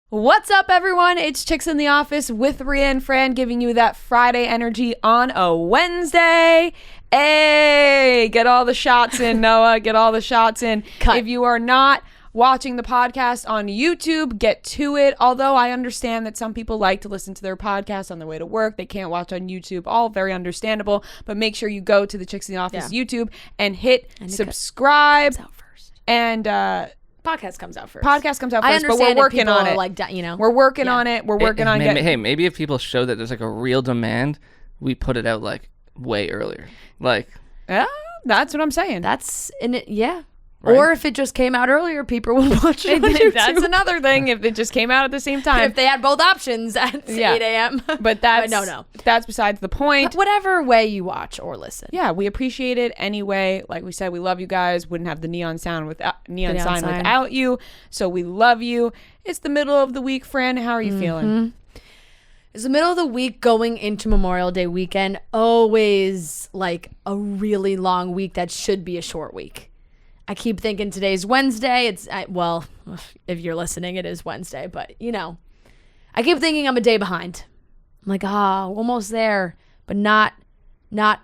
What's up, everyone? It's Chicks in the Office with Rhea and Fran, giving you that Friday energy on a Wednesday. Hey, get all the shots in, Noah. Get all the shots in. Cut. If you are not watching the podcast on YouTube, get to it. Although I understand that some people like to listen to their podcast on their way to work. They can't watch on YouTube. All very understandable. But make sure you go to the Chicks in the Office YouTube and hit subscribe. Comes out first. And Podcast comes out first. But we're working on it. We're working on it. We're working on it. Hey, maybe if people show that there's like a real demand, we put it out like way earlier. Like, yeah, that's what I'm saying. That's in it. Yeah. Right. Or if it just came out earlier, people would watch it on YouTube. That's another thing. If it just came out at the same time. If they had both options at 8 a.m. But that's no. That's besides the point. Whatever way you watch or listen. Yeah, we appreciate it anyway. Like we said, we love you guys. Wouldn't have the neon sign without you. So we love you. It's the middle of the week, Fran. How are you feeling? It's the middle of the week going into Memorial Day weekend. Always like a really long week that should be a short week. I keep thinking today's Wednesday. Well, if you're listening, it is Wednesday. But, I keep thinking I'm a day behind. I'm like, almost there. But not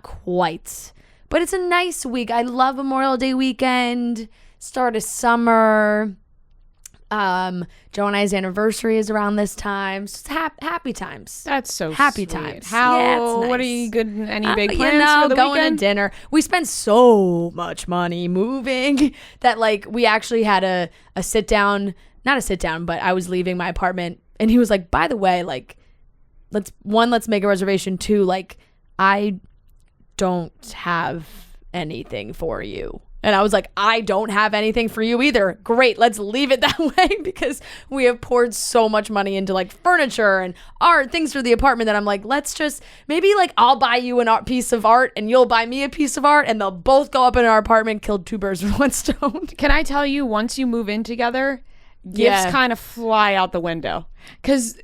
quite. But it's a nice week. I love Memorial Day weekend. Start of summer. Joe and I's anniversary is around this time. So it's happy times. That's so happy sweet. times. It's nice. What are you good? Any big plans for the going weekend? to dinner. We spent so much money moving that we actually had a sit down, not a sit down, but I was leaving my apartment and he was like, by the way, let's make a reservation. 2, I don't have anything for you. And I was like, I don't have anything for you either. Great, let's leave it that way because we have poured so much money into furniture and art, things for the apartment that I'm like, let's just, maybe I'll buy you a piece of art and you'll buy me a piece of art and they'll both go up in our apartment, killed 2 birds with 1 stone. Can I tell you, once you move in together, gifts kind of fly out the window. Because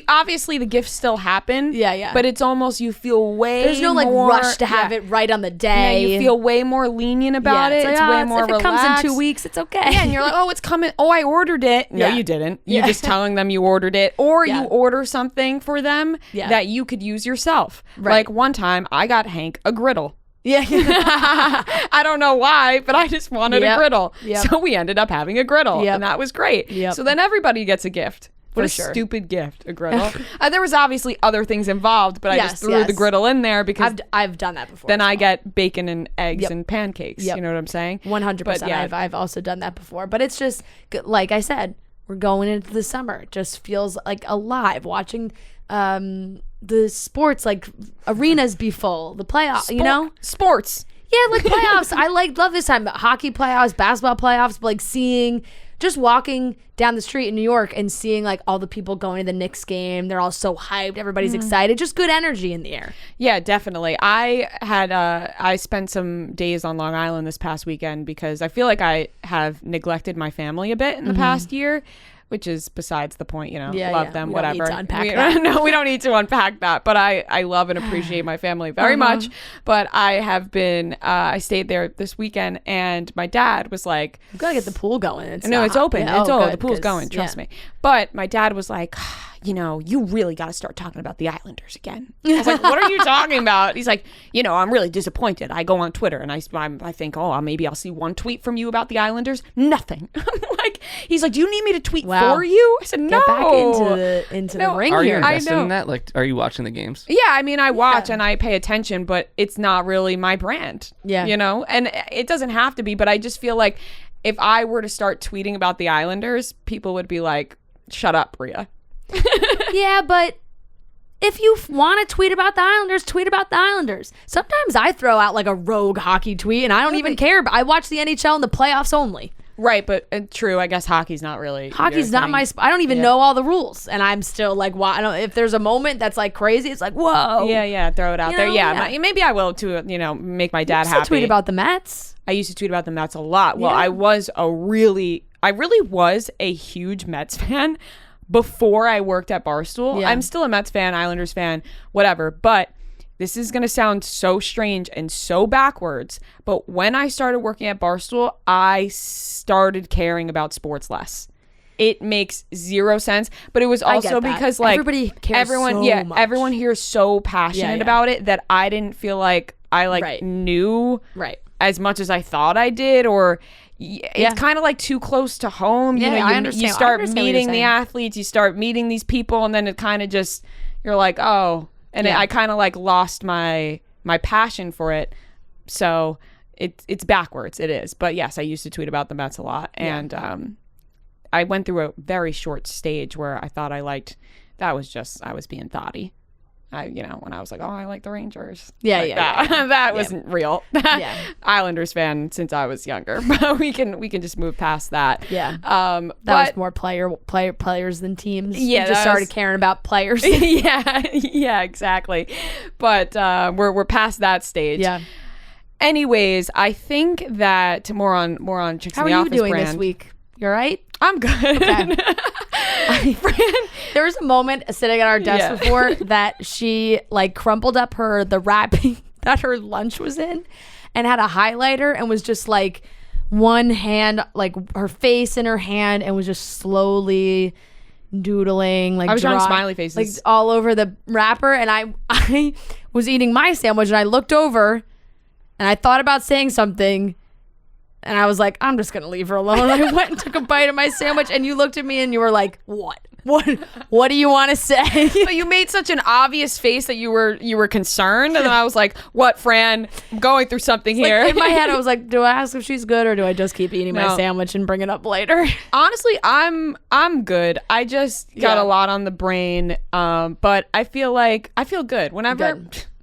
obviously the gifts still happen. Yeah. But it's almost, you feel way There's no more, rush to have it right on the day. Yeah, you feel way more lenient about it. It's way more relaxed. If it comes in 2 weeks, it's okay. Yeah, and you're like, oh, it's coming. Oh, I ordered it. No, you didn't. You're just telling them you ordered it. Or you order something for them that you could use yourself. Right. Like one time, I got Hank a griddle. Yeah. I don't know why, but I just wanted a griddle. Yep. So we ended up having a griddle. Yep. And that was great. Yep. So then everybody gets a gift. What a stupid gift, a griddle. There was obviously other things involved, but I just threw the griddle in there because I've done that before. Then I get bacon and eggs and pancakes. You know what I'm saying? 100%. Yeah. I've also done that before. But it's just, like I said, we're going into the summer. It just feels alive. Watching the sports, arenas be full. The playoffs, Sports. Yeah, playoffs. I love this time. Hockey playoffs, basketball playoffs, but just walking down the street in New York and seeing all the people going to the Knicks game. They're all so hyped. Everybody's excited. Just good energy in the air. Yeah, definitely. I spent some days on Long Island this past weekend because I feel like I have neglected my family a bit in the past year. Which is besides the point, love them, we whatever. Don't need to unpack that. No, we don't need to unpack that. But I love and appreciate my family very much. But I have been, I stayed there this weekend and my dad was like, you gotta get the pool going. It's open. The pool's going. Trust me. But my dad was like, you really got to start talking about the Islanders again. I was like, what are you talking about? He's like, I'm really disappointed. I go on Twitter and I think, maybe I'll see one tweet from you about the Islanders. Nothing. He's like, do you need me to tweet for you? I said, no. Get back into the ring are here. Are you invested in that? Are you watching the games? Yeah, I watch and I pay attention, but it's not really my brand. Yeah. And it doesn't have to be, but I just feel like if I were to start tweeting about the Islanders, people would be like, shut up, Rhea. Yeah, but if you want to tweet about the Islanders, tweet about the Islanders. Sometimes I throw out a rogue hockey tweet and I don't even care, but I watch the NHL in the playoffs only. Right, but true, I guess hockey's not really. Hockey's not my I don't even know all the rules, and I'm still why? I don't. If there's a moment that's crazy, it's whoa. Yeah, throw it out there. Maybe I will to make my dad happy. Tweet about the Mets. I used to tweet about the Mets a lot. Well, I really was a huge Mets fan before I worked at Barstool. I'm still a Mets fan, Islanders fan, whatever, but this is going to sound so strange and so backwards, but when I started working at Barstool, I started caring about sports less. it makes zero sense. But it was also because like everybody cares everyone, much. everyone here is so passionate about it that I didn't feel like I knew as much as I thought I did, or it's kind of like too close to home. You know, I understand. You start meeting the athletes, you start meeting these people, and then it kind of just, you're like, oh, and I kind of like lost my passion for it. So it's backwards. It is. But yes, I used to tweet about the Mets a lot, and I went through a very short stage where I thought I liked. That was just, I was being thoughty. When I was like, oh, I like the Rangers. That wasn't real. Islanders fan since I was younger, but we can just move past that. Yeah. That was more players than teams. Yeah, we just started caring about players. yeah, exactly. But we're past that stage. Yeah. Anyways, I think that more on Chicks in the Office. How are you doing brand. This week? You all right? I'm good. Okay. There was a moment sitting at our desk before that she like crumpled up the wrapping that her lunch was in and had a highlighter and was just like one hand, like her face in her hand, and was just slowly doodling, like I was drawing smiley faces like all over the wrapper. And I was eating my sandwich and I looked over and I thought about saying something. And I was like, I'm just going to leave her alone. I went and took a bite of my sandwich, and you looked at me and you were like, what? What do you want to say? But you made such an obvious face that you were concerned. And then I was like, what, Fran? I'm going through something here. Like, in my head, I was like, do I ask if she's good, or do I just keep eating my sandwich and bring it up later? Honestly, I'm good. I just got a lot on the brain. But I feel good.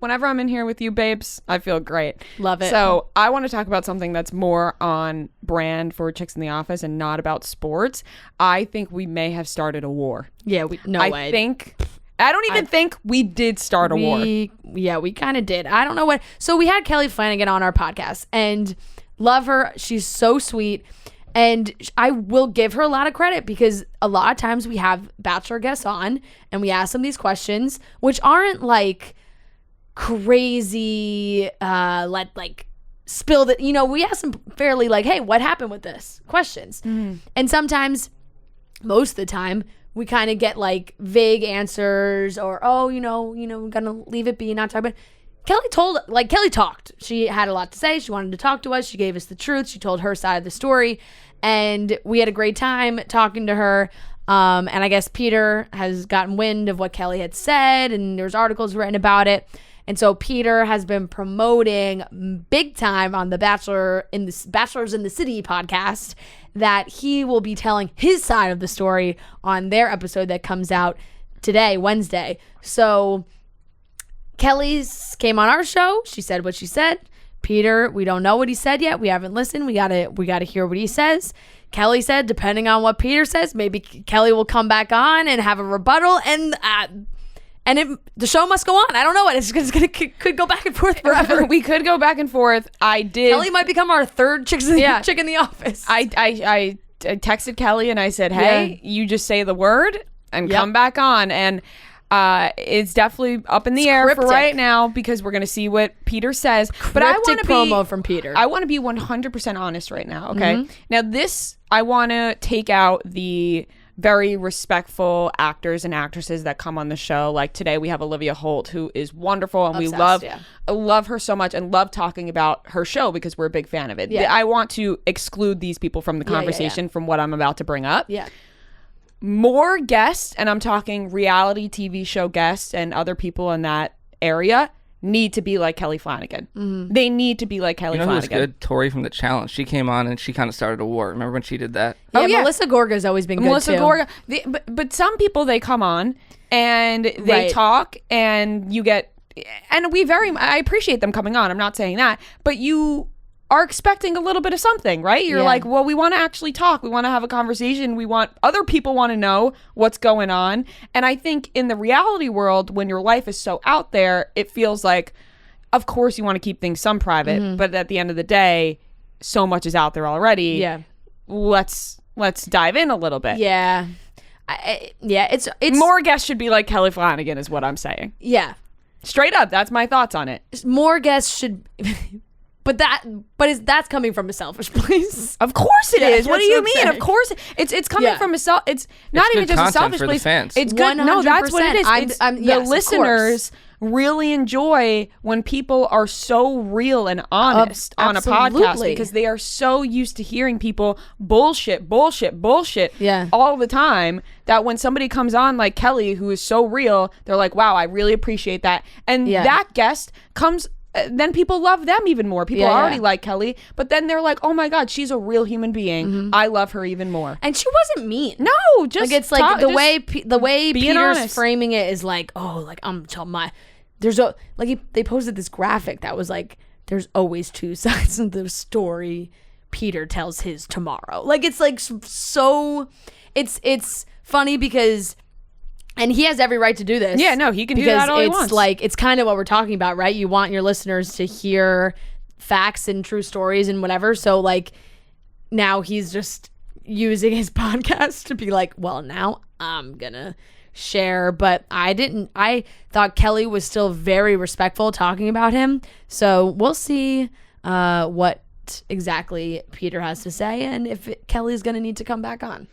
Whenever I'm in here with you, babes, I feel great. Love it. So I want to talk about something that's more on brand for Chicks in the Office and not about sports. I think we may have started a war. Yeah, I don't even think we did start a war. Yeah, we kind of did. I don't know what. So we had Kelly Flanagan on our podcast, and love her. She's so sweet. And I will give her a lot of credit, because a lot of times we have Bachelor guests on and we ask them these questions, which aren't like crazy spill that, we ask them fairly like, hey, what happened with this questions. And sometimes, most of the time, we kind of get like vague answers, or we're gonna leave it be, not talk about. Kelly talked. She had a lot to say. She wanted to talk to us. She gave us the truth. She told her side of the story, and we had a great time talking to her. And I guess Peter has gotten wind of what Kelly had said, and there's articles written about it. And so Peter has been promoting big time on the Bachelors in the City podcast that he will be telling his side of the story on their episode that comes out today, Wednesday. So Kelly's came on our show. She said what she said. Peter, we don't know what he said yet. We haven't listened. We gotta hear what he says. Kelly said, depending on what Peter says, maybe Kelly will come back on and have a rebuttal, and the show must go on. I don't know what it's gonna could go back and forth forever. We could go back and forth. Kelly might become our third chick in the office. I texted Kelly and I said, hey, you just say the word and come back on. And it's definitely up in the air for right now, because we're gonna see what Peter says. But I want to promo from Peter. I want to be 100% honest right now. Okay. Now this, I want to take out the very respectful actors and actresses that come on the show. Like today we have Olivia Holt, who is wonderful, and obsessed, we love her so much and love talking about her show because we're a big fan of it. I want to exclude these people from the conversation from what I'm about to bring up. More guests, and I'm talking reality TV show guests and other people in that area, need to be like Kelly Flanagan. They need to be like Kelly Flanagan. Who's good? Tori from The Challenge. She came on and she kind of started a war. Remember when she did that? Melissa Gorga's always been good too. Gorga. But some people, they come on and they talk, and you get, and I appreciate them coming on. I'm not saying that, but you are expecting a little bit of something, right? You're like, well, we want to actually talk. We want to have a conversation. Other people want to know what's going on. And I think in the reality world, when your life is so out there, it feels like, of course you want to keep things some private, but at the end of the day, so much is out there already. Let's dive in a little bit. It's more guests should be like Kelly Flanagan is what I'm saying. Straight up, that's my thoughts on it. More guests should that's coming from a selfish place. Of course it is. What do you mean? saying. Of course it's coming from a self. It's not It's even good just a content selfish for the place. fans. It's good. No, that's what it is. 100%. It's Yes, the of listeners really enjoy when people are so real and honest on a podcast Absolutely. because they are so used to hearing people bullshit Yeah. all the time that when somebody comes on like Kelly, who is so real, they're like, wow, I really appreciate that. And that guest comes, then people love them even more. People already like Kelly, but then they're like, oh my God, she's a real human being. I love her even more. And she wasn't mean. No, just like it's like the way being Peter's honest. framing it is like, oh, like I'm telling they posted this graphic that was like, there's always two sides of the story. Peter tells his tomorrow. Like it's like so, it's funny because, and he has every right to do this. Yeah, no, he can do that all he wants. It's like, it's kind of what we're talking about, right? You want your listeners to hear facts and true stories and whatever. So like now he's just using his podcast to be like, well, now I'm gonna share. But I thought Kelly was still very respectful talking about him. So we'll see what exactly Peter has to say and if Kelly's gonna need to come back on.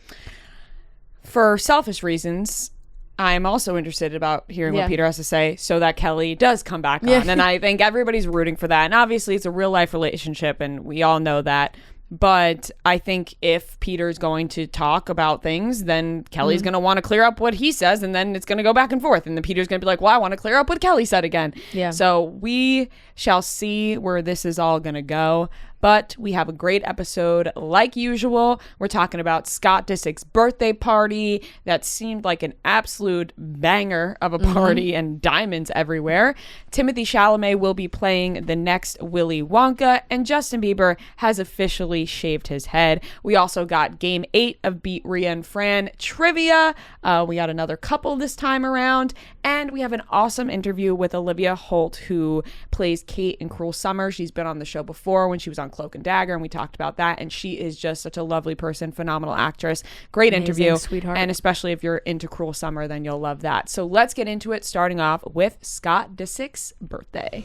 For selfish reasons, I'm also interested about hearing what Peter has to say so that Kelly does come back on. And I think everybody's rooting for that. And obviously it's a real life relationship and we all know that. But I think if Peter's going to talk about things, then Kelly's going to want to clear up what he says, and then it's going to go back and forth. And then Peter's going to be like, well, I want to clear up what Kelly said again. Yeah. So we shall see where this is all going to go. But we have a great episode like usual. We're talking about Scott Disick's birthday party that seemed like an absolute banger of a party and diamonds everywhere. Timothée Chalamet will be playing the next Willy Wonka, and Justin Bieber has officially shaved his head. We also got Game 8 of Beat Rhea and Fran trivia. We got another couple this time around, and we have an awesome interview with Olivia Holt, who plays Kate in Cruel Summer. She's been on the show before when she was on Cloak and Dagger, and we talked about that, and she is just such a lovely person, phenomenal actress, great interview, sweetheart. And especially if you're into Cruel Summer, then you'll love that. So let's get into it, starting off with Scott Disick's birthday.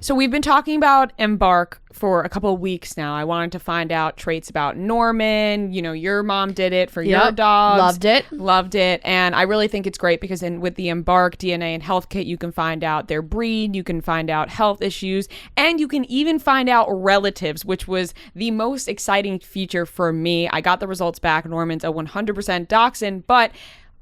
So we've been talking about Embark for a couple of weeks now. I wanted to find out traits about Norman. You know, your mom did it for your dogs. Loved it. And I really think it's great because with the Embark DNA and Health Kit, you can find out their breed, you can find out health issues, and you can even find out relatives, which was the most exciting feature for me. I got the results back. Norman's a 100% dachshund, but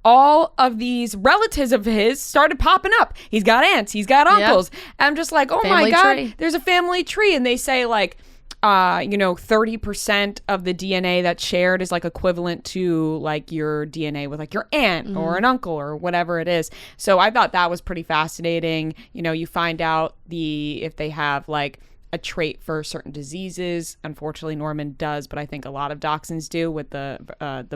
all of these relatives of his started popping up. He's got aunts, he's got uncles. Yep. I'm just like, oh family my God, tree. There's a family tree. And they say like, 30% of the DNA that's shared is like equivalent to like your DNA with like your aunt or an uncle or whatever it is. So I thought that was pretty fascinating. You know, you find out if they have like a trait for certain diseases. Unfortunately, Norman does, but I think a lot of dachshunds do with the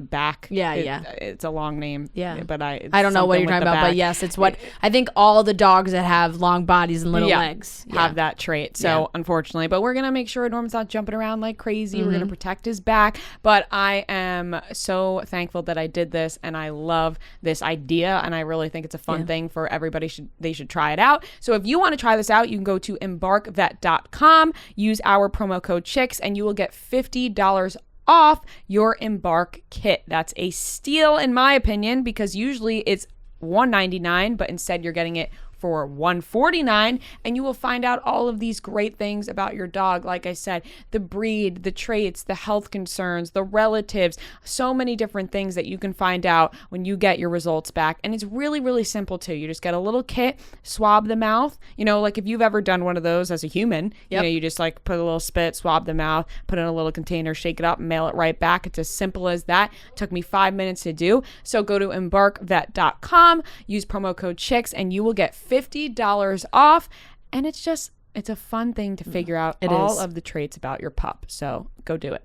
back. It's a long name. Yeah, but I don't know what you're talking about, but yes, it's what I think all the dogs that have long bodies and little legs have that trait. So unfortunately, but we're gonna make sure Norman's not jumping around like crazy. We're gonna protect his back. But I am so thankful that I did this, and I love this idea, and I really think it's a fun thing for everybody. They should try it out. So if you want to try this out, you can go to embarkvet.com. Use our promo code CHICKS and you will get $50 off your Embark kit. That's a steal in my opinion, because usually it's $199, but instead you're getting it for $149, and you will find out all of these great things about your dog. Like I said, the breed, the traits, the health concerns, the relatives, so many different things that you can find out when you get your results back. And it's really, really simple too. You just get a little kit, swab the mouth. You know, like if you've ever done one of those as a human, you know, you just like put a little spit, swab the mouth, put it in a little container, shake it up, and mail it right back. It's as simple as that. It took me 5 minutes to do. So go to embarkvet.com, use promo code CHICKS, and you will get $50 off. And it's a fun thing to figure out all of the traits about your pup. So go do it.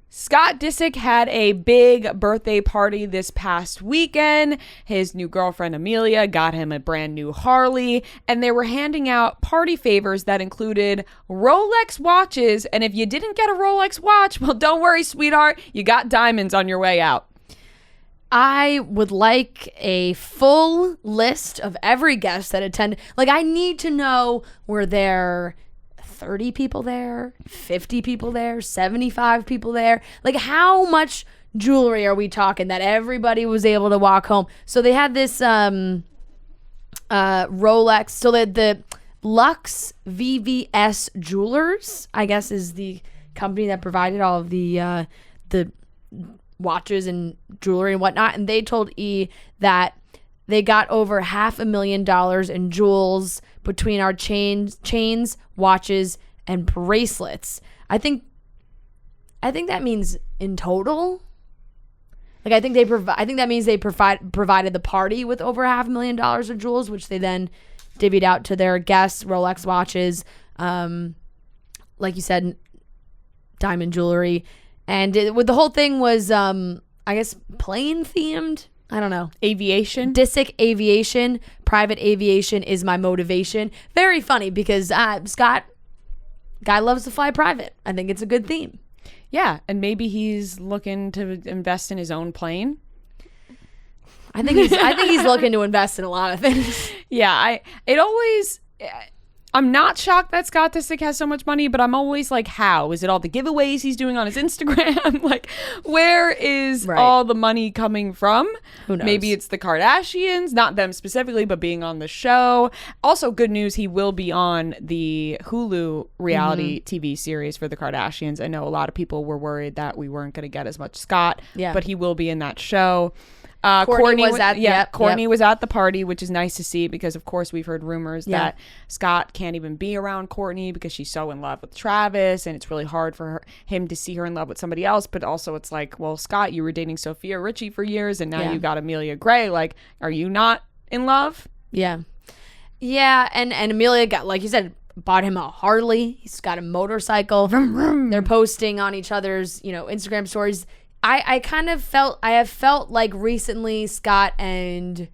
Scott Disick had a big birthday party this past weekend. His new girlfriend Amelia got him a brand new Harley, and they were handing out party favors that included Rolex watches. And if you didn't get a Rolex watch, well, don't worry, sweetheart, you got diamonds on your way out. I would like a full list of every guest that attended. Like, I need to know, were there 30 people there, 50 people there, 75 people there. Like, how much jewelry are we talking that everybody was able to walk home? So they had this Rolex. So the Lux VVS Jewelers, I guess, is the company that provided all of the watches and jewelry and whatnot. And they told E that they got over $500,000 in jewels between our chains, watches, and bracelets. I think that means in total. Like, I think that means they provided the party with over $500,000 of jewels, which they then divvied out to their guests, Rolex watches, like you said, diamond jewelry, and the whole thing was, I guess, plane themed. I don't know. Aviation. Disick aviation. Private aviation is my motivation. Very funny because Scott, guy loves to fly private. I think it's a good theme. Yeah, and maybe he's looking to invest in his own plane. I think he's looking to invest in a lot of things. Yeah, I'm not shocked that Scott Disick has so much money, but I'm always like, how? Is it all the giveaways he's doing on his Instagram? Like, where is all the money coming from? Who knows? Maybe it's the Kardashians, not them specifically, but being on the show. Also, good news, he will be on the Hulu reality TV series for the Kardashians. I know a lot of people were worried that we weren't going to get as much Scott, but he will be in that show. Courtney was at the party, which is nice to see because, of course, we've heard rumors that Scott can't even be around Courtney because she's so in love with Travis, and it's really hard for him to see her in love with somebody else. But also, it's like, well, Scott, you were dating Sophia Richie for years, and now you got Amelia Gray. Like, are you not in love? Yeah, and Amelia got, like you said, bought him a Harley. He's got a motorcycle. Vroom, vroom. They're posting on each other's, Instagram stories. I have felt like recently Scott and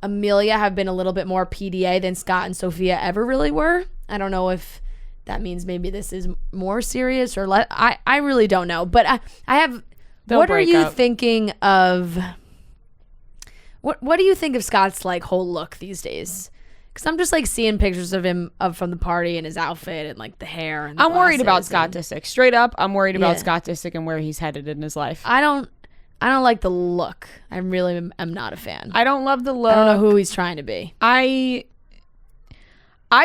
Amelia have been a little bit more PDA than Scott and Sophia ever really were. I don't know if that means maybe this is more serious or less. I really don't know. But I have. What are you thinking of? What do you think of Scott's like whole look these days? Because I'm just like seeing pictures of him from the party and his outfit and like the hair. And I'm worried about Scott Disick. Straight up, I'm worried about Scott Disick and where he's headed in his life. I don't like the look. I really am not a fan. I don't love the look. I don't know who he's trying to be. I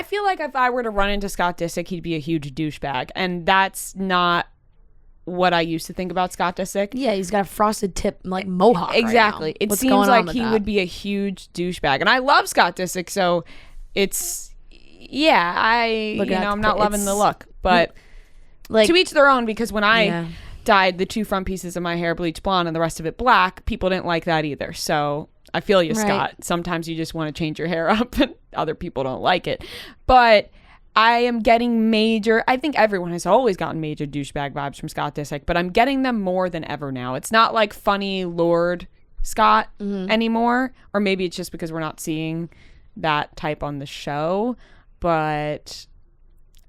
feel like if I were to run into Scott Disick, he'd be a huge douchebag, and that's not what I used to think about Scott Disick. Yeah, he's got a frosted tip like mohawk. Exactly. Right now. It seems like he would be a huge douchebag, and I love Scott Disick, so it's I'm not loving the look, but like, to each their own. Because when I dyed the two front pieces of my hair bleach blonde and the rest of it black, people didn't like that either. So I feel you, Scott. Sometimes you just want to change your hair up, and other people don't like it, but I am getting I think everyone has always gotten major douchebag vibes from Scott Disick, but I'm getting them more than ever now. It's not like funny Lord Scott anymore, or maybe it's just because we're not seeing that type on the show, but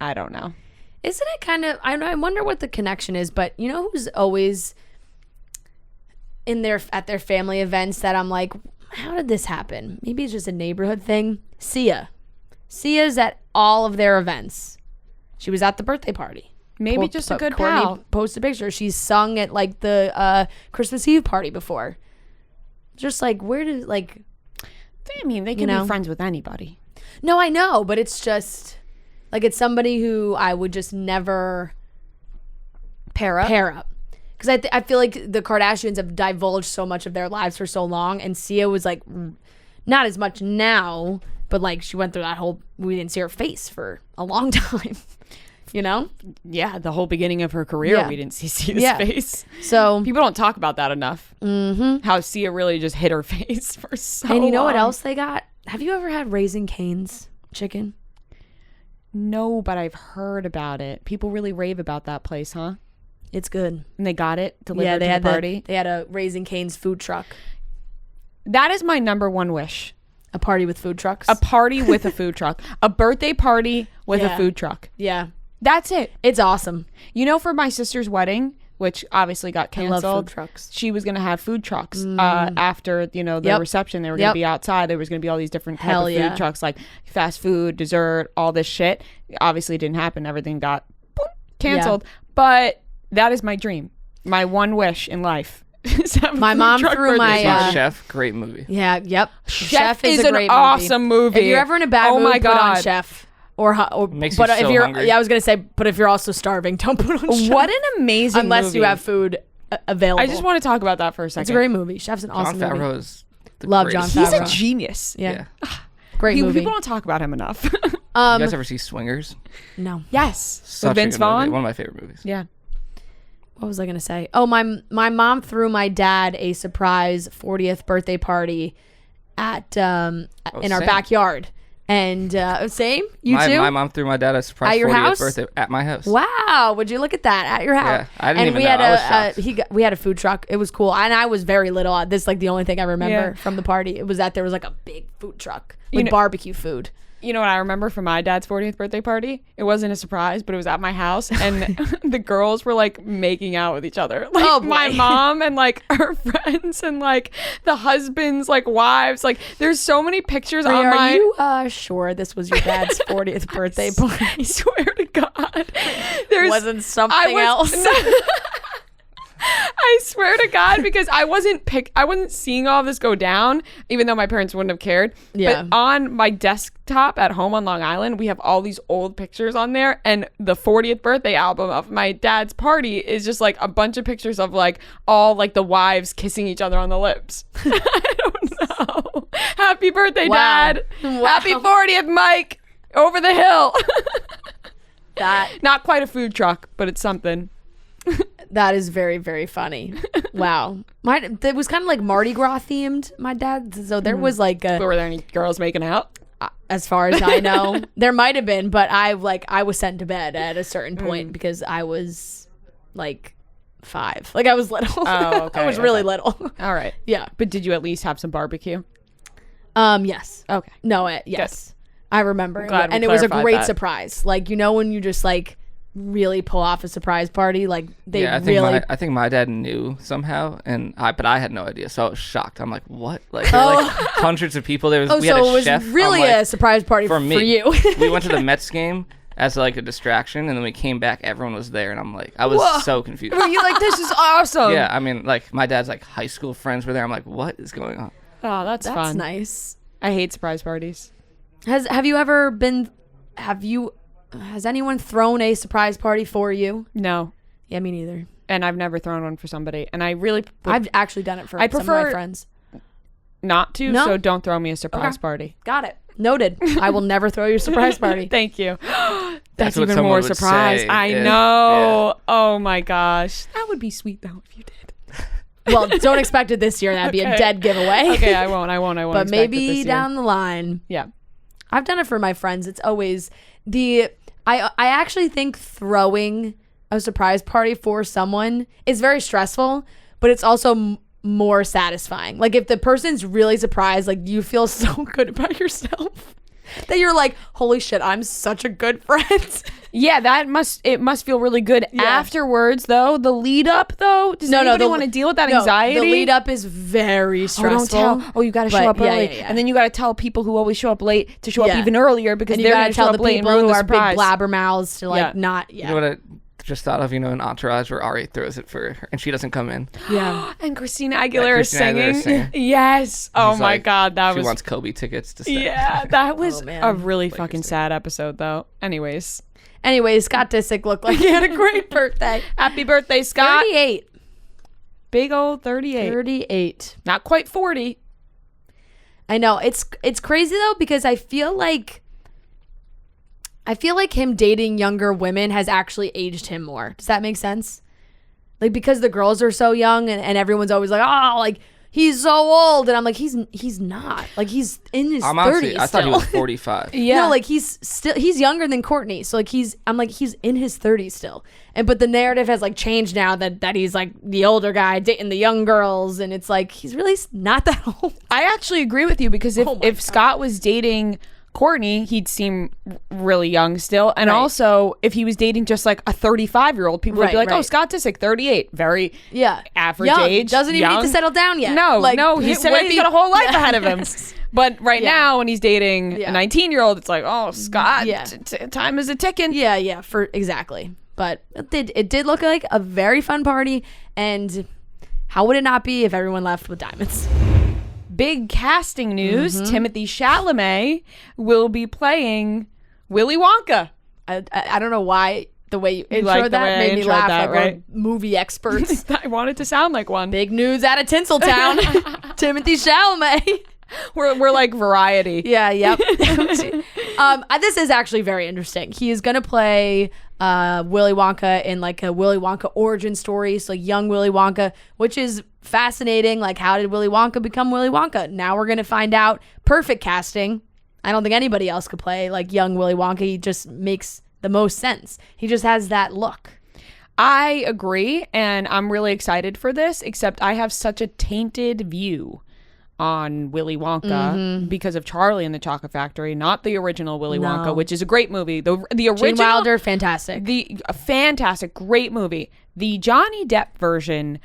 I don't know. Isn't it kind of, I wonder what the connection is, but you know who's always at their family events that I'm like, how did this happen? Maybe it's just a neighborhood thing. Sia's at all of their events. She was at the birthday party. Maybe just a good pal. Post a picture. She's sung at like the Christmas Eve party before. Just like, where did like... I mean, they can be friends with anybody. No, I know, but it's just like, it's somebody who I would just never pair up. Because I feel like the Kardashians have divulged so much of their lives for so long, and Sia was like, not as much now, but like she went through that whole, we didn't see her face for a long time. Yeah, the whole beginning of her career, we didn't see Sia's face. So people don't talk about that enough. How Sia really just hit her face for so long. And you know what else they got? Have you ever had Raising Cane's chicken? No, but I've heard about it. People really rave about that place, huh? It's good. And they got it delivered to the party? They had a Raising Cane's food truck. That is my number one wish. A party with food trucks? A party with a food truck. A birthday party with a food truck. Yeah. That's it. It's awesome. For my sister's wedding, which obviously got I love canceled. food trucks. She was going to have food trucks after, the reception. They were going to be outside. There was going to be all these different type of food trucks, like fast food, dessert, all this shit. Obviously, it didn't happen. Everything got canceled. But that is my dream. My one wish in life. My mom threw my Chef, great movie. Yeah, yep. Chef is an a great awesome movie. If you're ever in a bad mood, put on Chef. Or makes but you if so you're hungry. I was gonna say, but if you're also starving, don't put on Chef. What an amazing unless movie. you have food available. I just want to talk about that for a second. It's a great movie. Chef's an awesome Jon movie. Favreau is the Love Jon greatest. Favreau. He's a genius. Yeah. Great movie. People don't talk about him enough. You guys ever see Swingers? No. Yes. Such With Vince a good movie. Vaughn. One of my favorite movies. Yeah. What was I gonna say? Oh, my mom threw my dad a surprise 40th birthday party at in our same. backyard. And same? You too? My mom threw my dad a surprise At your 40th house? birthday at my house. Wow, would you look at that at your house? Yeah, I didn't and even we know. had I was shocked. we had a food truck. It was cool, and I was very little. This is like the only thing I remember Yeah. from the party. It was that there was like a big food truck, You like know- barbecue food. You know what I remember from my dad's 40th birthday party? It wasn't a surprise, but it was at my house, and the girls were like making out with each other. Like Oh, boy. my mom and like her friends and like the husbands, like wives. Like there's so many pictures on Are my. you sure this was your dad's 40th birthday party? I swear to God, there's Wasn't something else? I swear to God, because I wasn't seeing all this go down, even though my parents wouldn't have cared. Yeah. But on my desktop at home on Long Island, we have all these old pictures on there, and the 40th birthday album of my dad's party is just like a bunch of pictures of like all like the wives kissing each other on the lips. I don't know. Happy birthday, Wow. Dad. Wow. Happy 40th, Mike. Over the hill. That Not quite a food truck, but it's something. that is very, very funny. Wow, it was kind of like Mardi Gras themed. My dad, so there was like Were there any girls making out? as far as I know, there might have been, but I was sent to bed at a certain point because I was like 5. Like I was little. Oh, okay, I was really okay. little. All right. Yeah. But did you at least have some barbecue? Yes. Okay. No. Yes. I remember, Glad we and it was a clarified great that. surprise. Like when you just like really pull off a surprise party, like they I think really. I think my dad knew somehow, but I had no idea, so I was shocked. I'm like, what? Like, there were, like hundreds of people. We had so a it was chef. really I'm like, a surprise party for me. you. We went to the Mets game as like a distraction, and then we came back. Everyone was there, and I'm like, I was so confused. Were you like, this is awesome? Yeah, I mean, like my dad's like high school friends were there. I'm like, what is going on? Oh, that's That's fun. nice. I hate surprise parties. Has anyone thrown a surprise party for you? No. Yeah, me neither. And I've never thrown one for somebody. And I really I've actually done it for I some of prefer- my friends. not to, No? so don't throw me a surprise Okay. party. Got it. Noted. I will never throw you a surprise party. Thank you. That's what even someone more would surprise. say, I yeah. know. Oh my gosh. That would be sweet though if you did. Well, don't expect it this year. That'd be a Okay. dead giveaway. Okay, I won't But expect it maybe this year. down the line. Yeah. I've done it for my friends. It's always I actually think throwing a surprise party for someone is very stressful, but it's also more satisfying. Like if the person's really surprised, like you feel so good about yourself that you're like, holy shit, I'm such a good friend. Yeah, it must feel really good afterwards though. The lead up though, does anybody want to deal with that anxiety? The lead up is very stressful. Oh, don't tell. Oh, you got to show up early, and then you got to tell people who always show up late to show up even earlier because and you they're gotta going to show tell up the late and people ruin who the are big surprise. blabbermouths to like not. You know what I just thought of? In Entourage where Ari throws it for her and she doesn't come in. Yeah. And Christina Aguilera is Christina Aguilera's singing. singing. Yes. Oh She's my like, God, that she was. wants Kobe tickets to stay. Yeah, that was man. a really fucking sad episode though. Anyways, Scott Disick looked like he had a great birthday. happy birthday, Scott. 38. Big old 38. 38. Not quite 40. I know. It's crazy though because I feel like him dating younger women has actually aged him more. Does that make sense? Like because the girls are so young and everyone's always like, oh, like he's so old, and I'm like, he's not. Like he's in his 30s. Honestly, I thought he still. was 45. Yeah. No, like he's younger than Courtney. So like he's in his 30s still. But the narrative has like changed now that he's like the older guy dating the young girls, and it's like he's really not that old. I actually agree with you because if Scott was dating Courtney, he'd seem really young still. And also, if he was dating just like a 35-year-old, people would be like, oh, Scott Disick, 38. Very average age. Doesn't even need to settle down yet. No, he's got a whole life ahead of him. But now, when he's dating a 19-year-old, it's like, oh, Scott, time is a ticking. Yeah, exactly. But it did look like a very fun party. And how would it not be if everyone left with diamonds? Big casting news. Timothée Chalamet will be playing Willy Wonka. I don't know why the way you introed that made me laugh like we're movie experts. I wanted to sound like one. Big news out of Tinseltown. Timothée Chalamet. We're like Variety. Yep. This is actually very interesting. He is going to play Willy Wonka in like a Willy Wonka origin story. So like young Willy Wonka, which is fascinating. Like, how did Willy Wonka become Willy Wonka? Now we're going to find out. Perfect casting. I don't think anybody else could play like young Willy Wonka. He just makes the most sense. He just has that look. I agree, and I'm really excited for this, except I have such a tainted view on Willy Wonka because of Charlie and the Chocolate Factory, not the original Willy Wonka, which is a great movie. The original Gene Wilder, fantastic. A fantastic, great movie. The Johnny Depp version,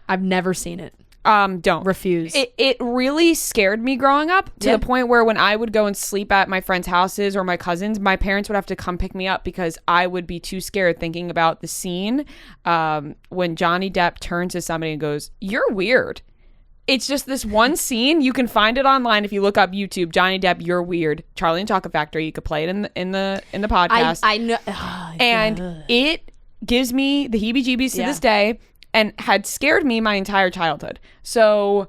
I've never seen it. Don't. Refuse. It really scared me growing up to the point where when I would go and sleep at my friends' houses or my cousins, my parents would have to come pick me up because I would be too scared thinking about the scene when Johnny Depp turns to somebody and goes, "You're weird." It's just this one scene. You can find it online if you look up YouTube. Johnny Depp, "You're weird." Charlie and Chocolate Factory. You could play it in the podcast. I know, and it gives me the heebie-jeebies to this day, and had scared me my entire childhood. So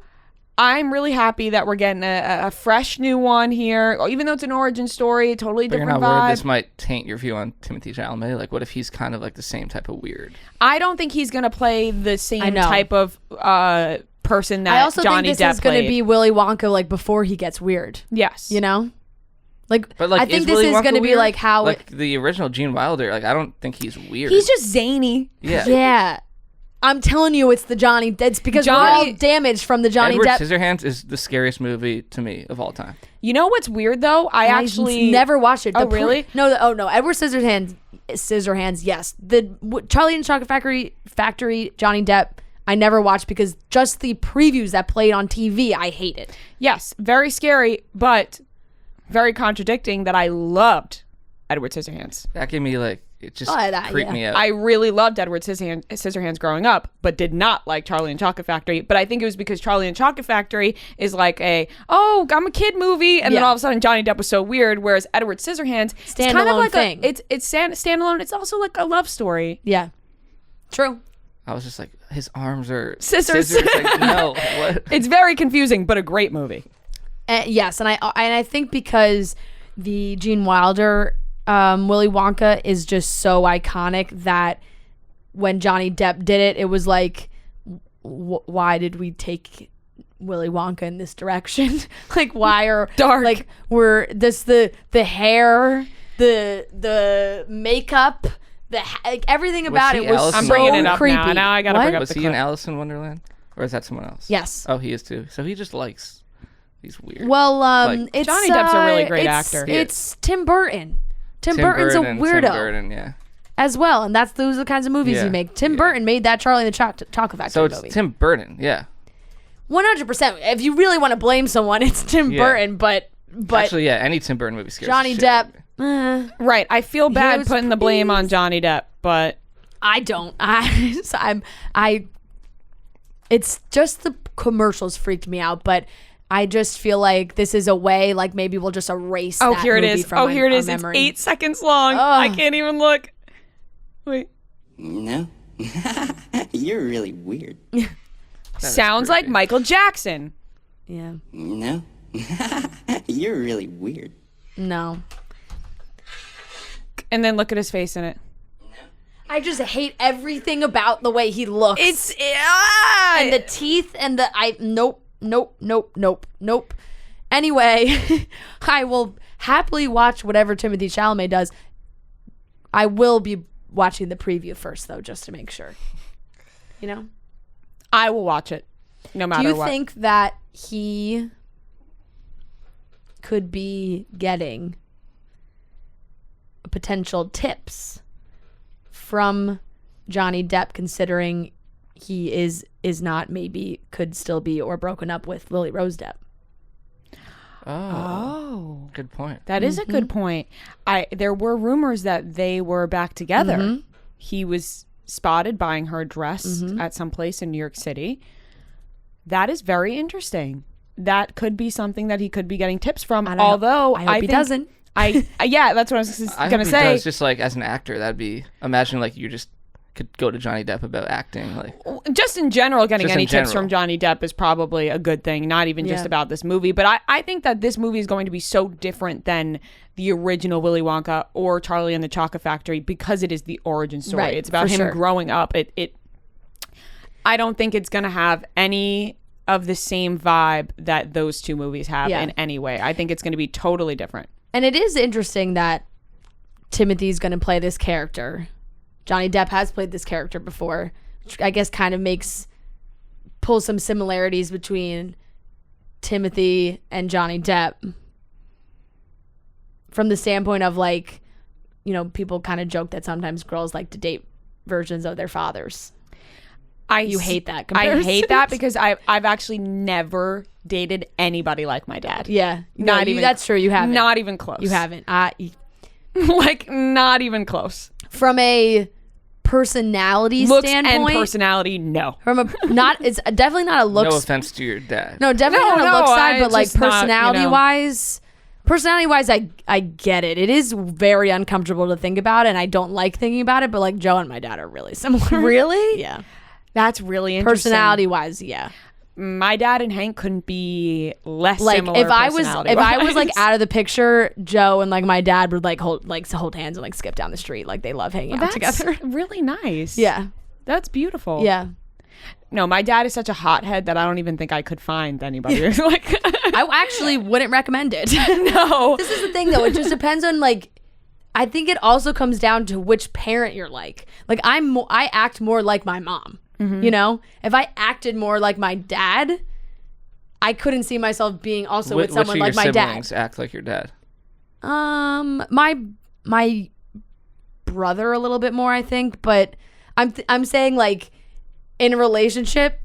I'm really happy that we're getting a fresh new one here. Even though it's an origin story, totally different vibe. You're not worried this might taint your view on Timothée Chalamet? Like, what if he's kind of like the same type of weird? I don't think he's gonna play the same type of person that Johnny Depp played. I also think this is going to be Willy Wonka, like, before he gets weird. Yes. You know? Like, I think this is going to be like how... Like, the original Gene Wilder, like, I don't think he's weird. He's just zany. Yeah. Yeah. I'm telling you, it's the Johnny... It's because we're all damaged from the Johnny Depp... Edward Scissorhands is the scariest movie to me of all time. You know what's weird, though? I actually... never watched it. Oh, really? No. Edward Scissorhands, yes. The Charlie and Chocolate Factory, Johnny Depp... I never watched because just the previews that played on TV, I hate it. Yes, very scary, but very contradicting that I loved Edward Scissorhands. That gave me like, it just creeped me out. I really loved Edward Scissorhands growing up, but did not like Charlie and Chocolate Factory. But I think it was because Charlie and Chocolate Factory is like I'm a kid movie, and then all of a sudden Johnny Depp was so weird, whereas Edward Scissorhands is kind of like thing. It's standalone. It's also like a love story. Yeah, true. I was just like, his arms are scissors. Like, no, what? It's very confusing, but a great movie. Yes, and I think because the Gene Wilder Willy Wonka is just so iconic that when Johnny Depp did it, it was like, why did we take Willy Wonka in this direction? Like, why are dark? Like, we're this the hair, the makeup. Like, everything about it was I'm bringing it up creepy. Now I gotta bring up Was the he clip. in Alice in Wonderland? Or is that someone else? Yes. Oh, he is too. So he just likes, he's weird. Well, it's Johnny Depp's a really great actor. It's Tim Burton. Tim Burton's a weirdo. Tim Burton, yeah. As well, and those are the kinds of movies he makes. Tim Burton made that Charlie and the Chocolate Factory so it's movie. Tim Burton, yeah. 100%. If you really want to blame someone, it's Tim Burton, but actually, yeah, any Tim Burton movie scares Johnny the shit out Depp. of me. Right. I feel bad putting the blame on Johnny Depp, but I don't. It's just the commercials freaked me out, but I just feel like this is a way, like, maybe we'll just erase that here it movie is. from Here it our is. memory. It's 8 seconds long. I can't even look. Wait. No. You're really weird. Sounds like Michael Jackson. Yeah. No. You're really weird. No. And then look at his face in it. I just hate everything about the way he looks. It's and the teeth and the nope. Anyway, I will happily watch whatever Timothée Chalamet does. I will be watching the preview first, though, just to make sure. You know? I will watch it, no matter what. Do you think that he could be getting potential tips from Johnny Depp, considering he is not, maybe could still be, or broken up with Lily Rose Depp. Oh, good point. That is a good point. There were rumors that they were back together. He was spotted buying her a dress at some place in New York City. That is very interesting. That could be something that he could be getting tips from. Although I hope he doesn't. Yeah, that's what I was gonna say. Does, just like as an actor, that'd be, imagine like you just could go to Johnny Depp about acting, like just in general, getting any tips from Johnny Depp is probably a good thing, not even just about this movie. But I think that this movie is going to be so different than the original Willy Wonka or Charlie and the Chocolate Factory, because it is the origin story. Right, it's about him growing up. I don't think it's going to have any of the same vibe that those two movies have in any way. I think it's going to be totally different. And it is interesting that Timothee's going to play this character. Johnny Depp has played this character before, which I guess kind of pulls some similarities between Timothée and Johnny Depp, from the standpoint of, like, you know, people kind of joke that sometimes girls like to date versions of their fathers. You hate that comparison. I hate that because I've actually never dated anybody like my dad. Yeah. Not even. That's true. You haven't. Not even close. You haven't. Like, not even close. From a personality standpoint. And personality, no. From a it's definitely not a looks. No offense to your dad. No, definitely not a look side, but like personality wise, I get it. It is very uncomfortable to think about, and I don't like thinking about it. But like Joe and my dad are really similar. Really? Yeah. That's really interesting. Personality wise, yeah. My dad and Hank couldn't be less like similar. If I was like out of the picture, Joe and like my dad would like hold hands and like skip down the street. Like they love hanging out together. Really nice. Yeah. That's beautiful. Yeah. No, my dad is such a hothead that I don't even think I could find anybody. Like, I actually wouldn't recommend it. No. This is the thing though. It just depends on like, I think it also comes down to which parent you're like. Like I act more like my mom. You know, if I acted more like my dad, I couldn't see myself being also with someone like my dad. Which of your siblings act like your dad? My brother a little bit more, I think, but I'm saying like in a relationship,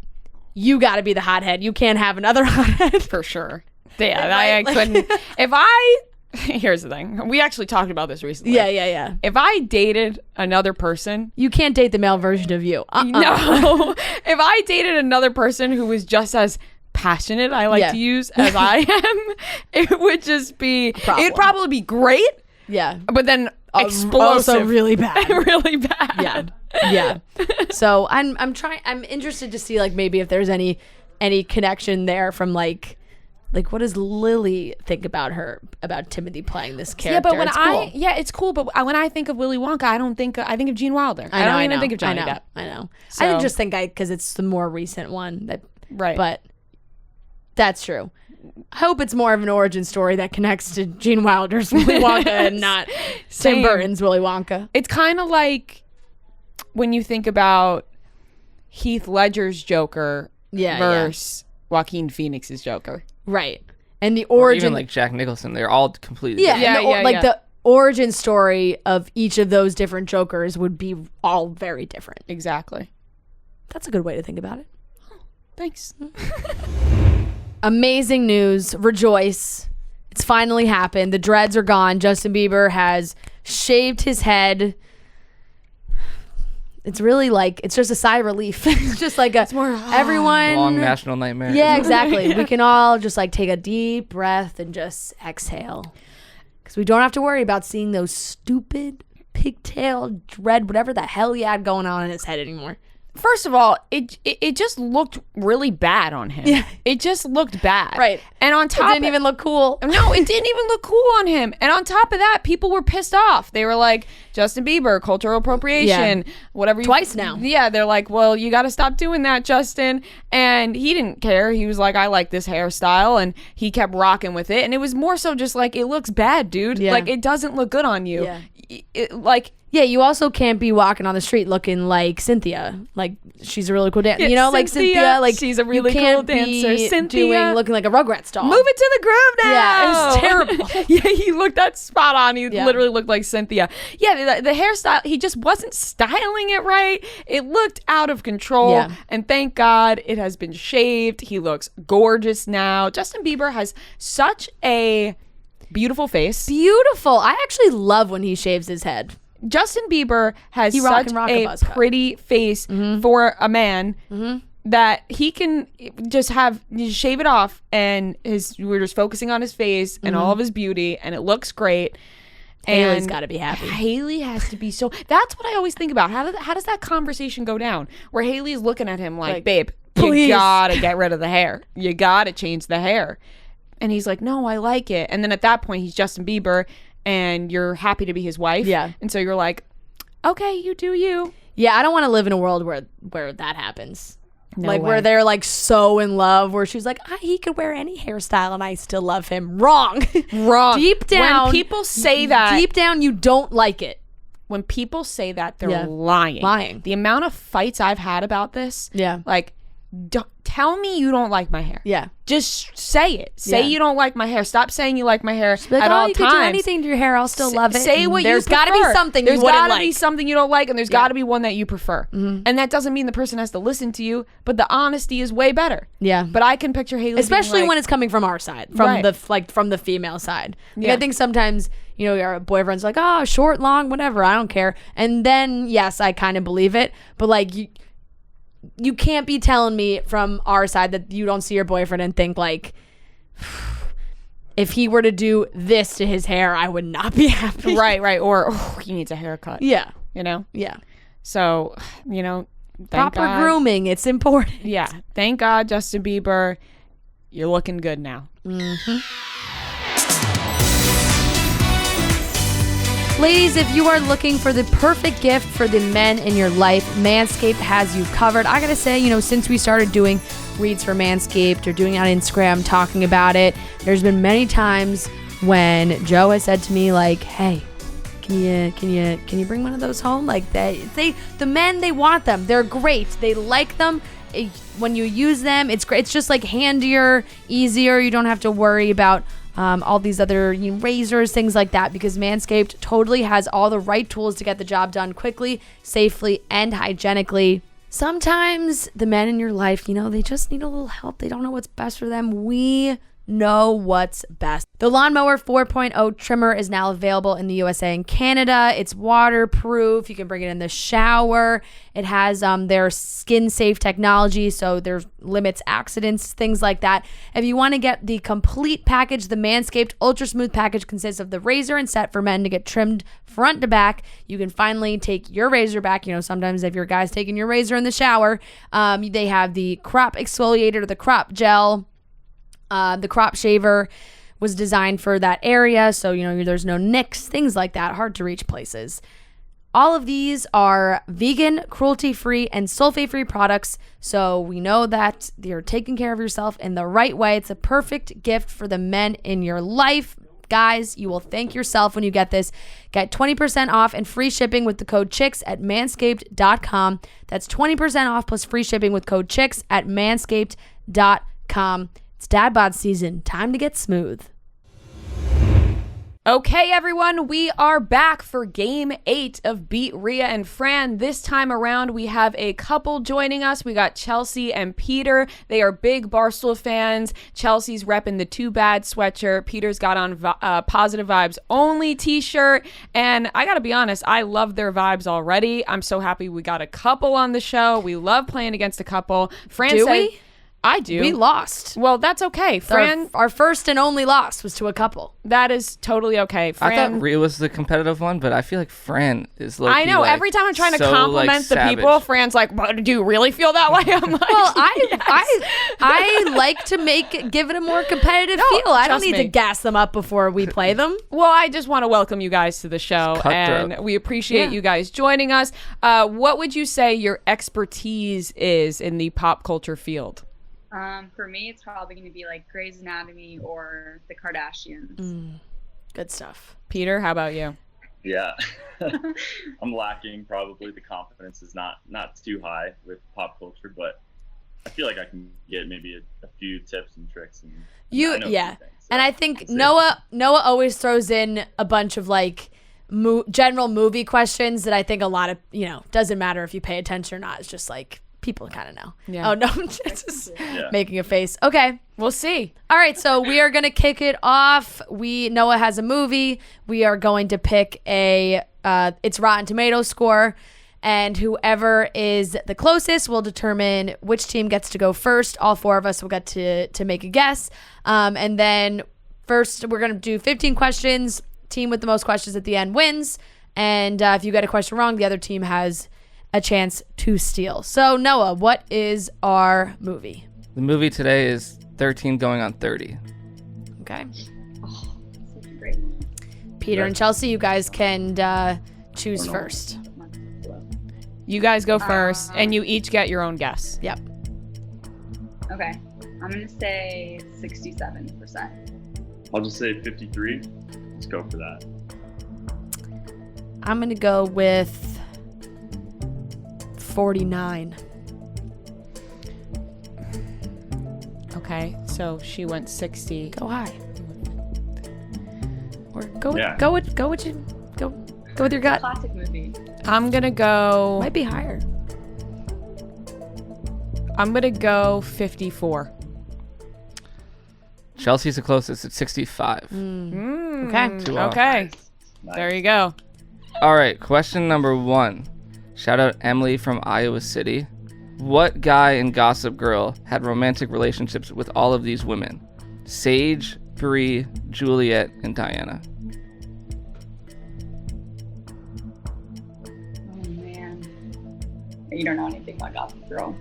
you got to be the hothead. You can't have another hothead for sure. Yeah, I couldn't. If I here's the thing. We actually talked about this recently. Yeah. If I dated another person... You can't date the male version of you. No. If I dated another person who was just as passionate, I like to use, as I am, it would just be... It'd probably be great. Yeah. But then explosive. Also really bad. Really bad. Yeah. So I'm interested to see like maybe if there's any connection there from like what does Lily think about Timothée playing this character? Yeah, but it's cool. But when I think of Willy Wonka, I think of Gene Wilder. I don't even think of Johnny Depp. I know. So, I just think because it's the more recent one right. But that's true. I hope it's more of an origin story that connects to Gene Wilder's Willy Wonka and not Tim Burton's Willy Wonka. It's kind of like when you think about Heath Ledger's Joker versus Joaquin Phoenix's Joker. Right. And the origin... Or even like Jack Nicholson, they're all completely different. The origin story of each of those different Jokers would be all very different. Exactly. That's a good way to think about it. Oh, thanks. Amazing news. Rejoice. It's finally happened. The dreads are gone. Justin Bieber has shaved his head. It's really like, it's just a sigh of relief. It's just like everyone... Long national nightmare. Yeah, exactly. We can all just like take a deep breath and just exhale. Because we don't have to worry about seeing those stupid pigtail dread, whatever the hell he had going on in his head anymore. First of all, it just looked really bad on him. Yeah. It just looked bad. Right. And on top... It didn't even look cool. No, it didn't even look cool on him. And on top of that, people were pissed off. They were like, Justin Bieber, cultural appropriation, whatever. Twice now. Yeah, they're like, well, you got to stop doing that, Justin. And he didn't care. He was like, I like this hairstyle. And he kept rocking with it. And it was more so just like, it looks bad, dude. Yeah. Like, it doesn't look good on you. Yeah. Yeah, you also can't be walking on the street looking like Cynthia. Like, she's a really cool dancer. You know, like Cynthia. Like, she's a really you cool can't dancer. be Cynthia. looking like a Rugrats doll. Move it to the groove now. Yeah, it was terrible. Yeah, he looked that spot on. He literally looked like Cynthia. Yeah, the hairstyle, he just wasn't styling it right. It looked out of control. Yeah. And thank God it has been shaved. He looks gorgeous now. Justin Bieber has such a beautiful face. Beautiful. I actually love when he shaves his head. Justin Bieber has rock such a a buzz cut. pretty face for a man that he can just shave it off, and we're just focusing on his face and all of his beauty, and it looks great. Haley's And got to be happy. Haley has to be so. That's what I always think about. How does that conversation go down? Where Haley's looking at him like, babe, please. you gotta get rid of the hair. You gotta change the hair. And he's like, no, I like it. And then at that point, he's Justin Bieber, and you're happy to be his wife. Yeah. And so you're like, okay, you do you. Yeah, I don't want to live in a world where that happens. No like way. where they're like so in love, where she's like, he could wear any hairstyle and I still love him. Wrong. Wrong. Deep down, when people say that, deep down, you don't like it. when people say that, they're Yeah. lying. Lying. The amount of fights I've had about this. Yeah. Like, tell me you don't like my hair. Yeah. Just say it. Say Yeah. you don't like my hair. Stop saying you like my hair Like, at all you times. could do anything to your hair. I'll still love it. Say And what there's you prefer. gotta be something There's you wouldn't gotta like. be something you don't like, and there's gotta be one that you prefer. And that doesn't mean the person has to listen to you, but the honesty is way better. Yeah. But I can picture Haley, Especially being when like, it's coming from our side, from Right. from the female side. Like, Yeah. I think sometimes, your boyfriend's like, short, long, whatever, I don't care. And then yes, I kind of believe it, but like you can't be telling me from our side that you don't see your boyfriend and think like, if he were to do this to his hair, I would not be happy. right, or he needs a haircut. Yeah. Yeah. So, thank Proper God. grooming, it's important. Yeah. Thank God, Justin Bieber, you're looking good now. Ladies, if you are looking for the perfect gift for the men in your life, Manscaped has you covered. I gotta say, since we started doing reads for Manscaped or doing it on Instagram, talking about it, there's been many times when Joe has said to me like, hey, can you bring one of those home? Like the men, they want them. They're great. They like them. When you use them, it's great. It's just like handier, easier. You don't have to worry about all these other razors, things like that, because Manscaped totally has all the right tools to get the job done quickly, safely, and hygienically. Sometimes the men in your life, they just need a little help. They don't know what's best for them. We know what's best. The Lawnmower 4.0 trimmer is now available in the USA and Canada. It's waterproof. You can bring it in the shower. It has their skin safe technology, so there limits accidents, things like that. If you want to get the complete package, the Manscaped Ultra Smooth package consists of the razor and set for men to get trimmed front to back. You can finally take your razor back. Sometimes if your guy's taking your razor in the shower, they have the crop exfoliator, the crop gel. The crop shaver was designed for that area, so there's no nicks, things like that, hard to reach places. All of these are vegan, cruelty-free, and sulfate-free products, so we know that you're taking care of yourself in the right way. It's a perfect gift for the men in your life. Guys, you will thank yourself when you get this. Get 20% off and free shipping with the code CHICKS at manscaped.com. That's 20% off plus free shipping with code CHICKS at manscaped.com. It's dad bod season. Time to get smooth. Okay, everyone, we are back for Game 8 of Beat Rhea and Fran. This time around, we have a couple joining us. We got Chelsey and Peter. They are big Barstool fans. Chelsey's repping the Too Bad sweatshirt. Peter's got on Positive Vibes Only t-shirt. And I gotta be honest, I love their vibes already. I'm so happy we got a couple on the show. We love playing against a couple. Fran Do said, we? I do. We lost. Well, that's okay. Fran, Our first and only loss was to a couple. that is totally okay. I Fran, thought Rhea was the competitive one, but I feel like Fran is low-key, I know. like, Every time I'm trying to so, compliment like, the savage. people, Fran's like, "But do you really feel that way?" I'm like, Well, yes. I like to give it a more competitive feel. I don't trust need me. to gas them up before we play them. Well, I just want to welcome you guys to the show, It's cutthroat. and we appreciate Yeah. you guys joining us. What would you say your expertise is in the pop culture field? For me, it's probably going to be like Grey's Anatomy or the Kardashians. Good stuff. Peter, how about you? Yeah. I'm lacking. Probably the confidence is not too high with pop culture, but I feel like I can get maybe a few tips and tricks. And I know a few things, so and I think Noah always throws in a bunch of like general movie questions that I think a lot of doesn't matter if you pay attention or not. It's just like people kind of know. Yeah. Oh no, I'm just making a face. Okay, We'll see. all right. So we are gonna kick it off. Noah has a movie. We are going to pick its Rotten Tomatoes score. And whoever is the closest will determine which team gets to go first. All four of us will get to make a guess. And then first, we're going to do 15 questions. Team with the most questions at the end wins. And if you get a question wrong, the other team has a chance to steal. So, Noah, what is our movie? The movie today is 13 going on 30. Okay. Oh, such a great one. Peter and Chelsey, you guys can choose first. You guys go first, and you each get your own guess. Yep. Okay. I'm going to say 67%. I'll just say 53. Let's go for that. I'm going to go with 49. Okay, so she went 60. Go high. Or go with your gut. Classic movie. I'm gonna go. Might be higher. I'm gonna go 54. Chelsea's the closest at 65. Okay. 2-0. Okay. Nice. There you go. All right, question number 1. Shout out Emily from Iowa City. What guy in Gossip Girl had romantic relationships with all of these women? Sage, Bree, Juliet, and Diana. Oh, man. You don't know anything about Gossip Girl.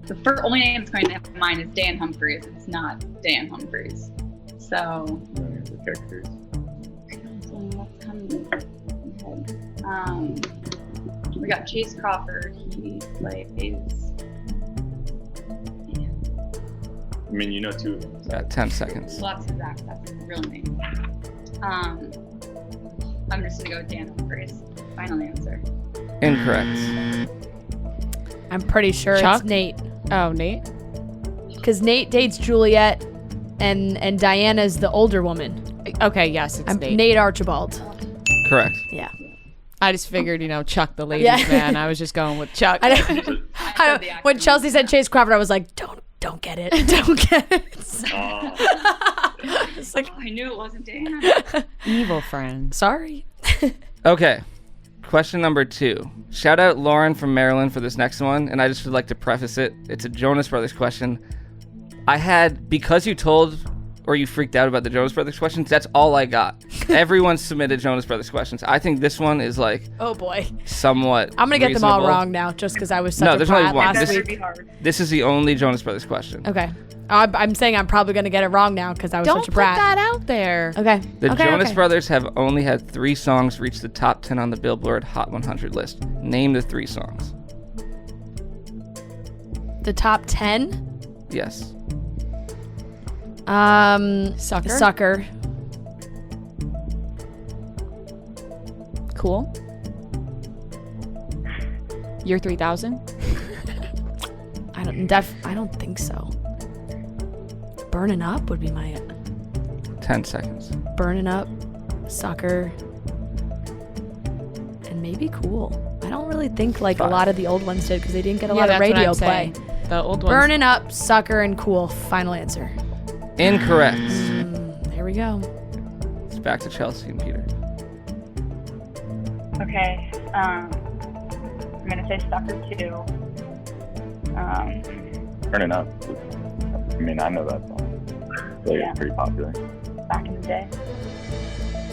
The first only name that's going to mind is Dan Humphries. It's not Dan Humphries. So, The characters. what's coming in my head? We got Chase Crawford. He plays. I mean, you know two of them. Got 10 seconds. Well, that's his real name. I'm just gonna go with Dan Humphries. Final answer. Incorrect. I'm pretty sure Chuck? it's Nate. Oh, Nate? Because Nate dates Juliet and Diana's the older woman. Okay, yes, it's Nate. Nate Archibald. Correct. Yeah. I just figured, Chuck the ladies man. I was just going with Chuck. I said the when actor Chelsey name. said Chase Crawford, I was like, don't get it. Don't get it. It's like, I knew it wasn't Dan. Evil friend. Sorry. Okay. Question number 2. Shout out Lauren from Maryland for this next one, and I just would like to preface it. It's a Jonas Brothers question. Because you told or you freaked out about the Jonas Brothers questions, that's all I got. Everyone submitted Jonas Brothers questions. I think this one is like Oh boy. somewhat I'm going to get them all reasonable. wrong now just because I was such No, a there's only brat one. last This- week. Be hard. This is the only Jonas Brothers question. Okay. I'm saying I'm probably going to get it wrong now because I was Don't such a put brat. that out there. Okay. The okay, Jonas okay. Brothers have only had 3 songs reach the top 10 on the Billboard Hot 100 list. Name the 3 songs. The top 10? Yes. Sucker? Sucker. Cool. Year 3000? I don't think so. Burning Up would be my 10 seconds. Burning Up, Sucker, and maybe Cool. I don't really think like 5. a lot of the old ones did because they didn't get a Yeah, lot of that's what radio I'm play. saying. The old ones. Burning Up, Sucker, and Cool. Final answer. Incorrect. There we go. It's back to Chelsea and Peter. Okay. I'm gonna say Sucker 2. Turning Up. I mean, I know that song. So Yeah. It's pretty popular. Back in the day.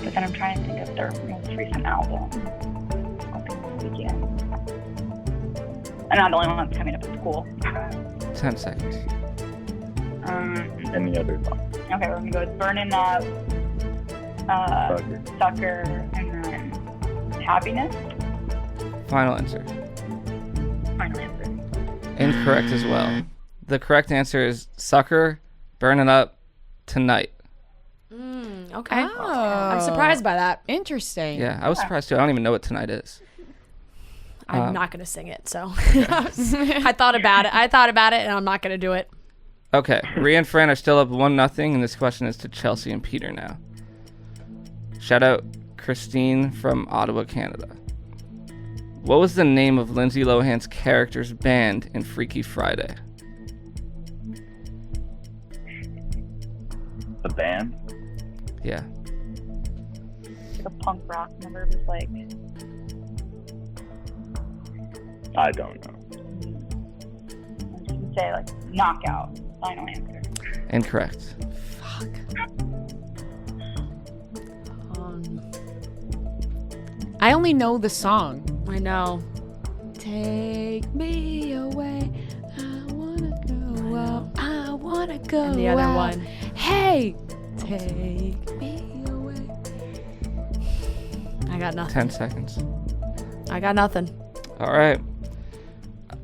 But then I'm trying to think of their most recent album. Something begin. And not the only one that's coming up is Cool. 10 seconds. Any other song? Okay, we're gonna go with Burning Up, Sucker. Sucker, and then Happiness. Final answer. Final answer. Incorrect as well. The correct answer is Sucker, Burning Up, Tonight. Okay. Oh. I'm surprised by that. Interesting. Yeah, I was surprised too. I don't even know what tonight is. I'm not going to sing it, so I thought about it, and I'm not going to do it. Okay, Rhea and Fran are still up 1-0, and this question is to Chelsey and Peter now. Shout out Christine from Ottawa, Canada. What was the name of Lindsay Lohan's character's band in Freaky Friday? The band? Yeah. Like a punk rock number was like. I don't know. I'm just gonna say like knockout. Final answer. Incorrect. Fuck. I only know the song. I know. Take me away. I wanna go out. I wanna go out. And the other one. Hey, take me away. I got nothing. 10 seconds. I got nothing. All right.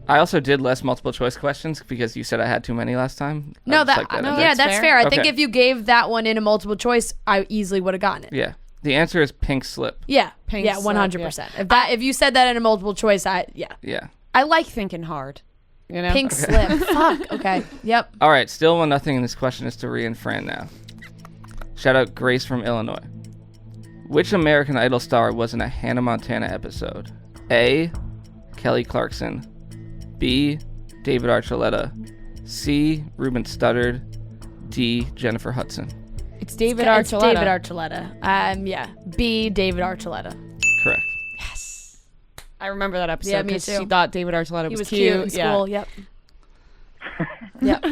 I also did less multiple choice questions because you said I had too many last time. No, I'll just no, in yeah, there. that's fair. I think Okay. if you gave that one in a multiple choice, I easily would have gotten it. Yeah. The answer is Pink Slip. Yeah, Pink yeah, slip, 100%. If you said that in a multiple choice, Yeah. I like thinking hard. You know? Pink slip. Fuck. Okay. Yep. All right, still 1-0, and this question is to Rhea and Fran now. Shout out Grace from Illinois. Which American Idol star was in a Hannah Montana episode? A. Kelly Clarkson. B. David Archuleta. C. Ruben Studdard. D. Jennifer Hudson. It's David It's Archuleta. David Archuleta. Yeah. B. David Archuleta. Correct. Yes. I remember that episode. Yeah, me 'cause too. She thought David Archuleta He was cute. cute in school. Yep. Yep.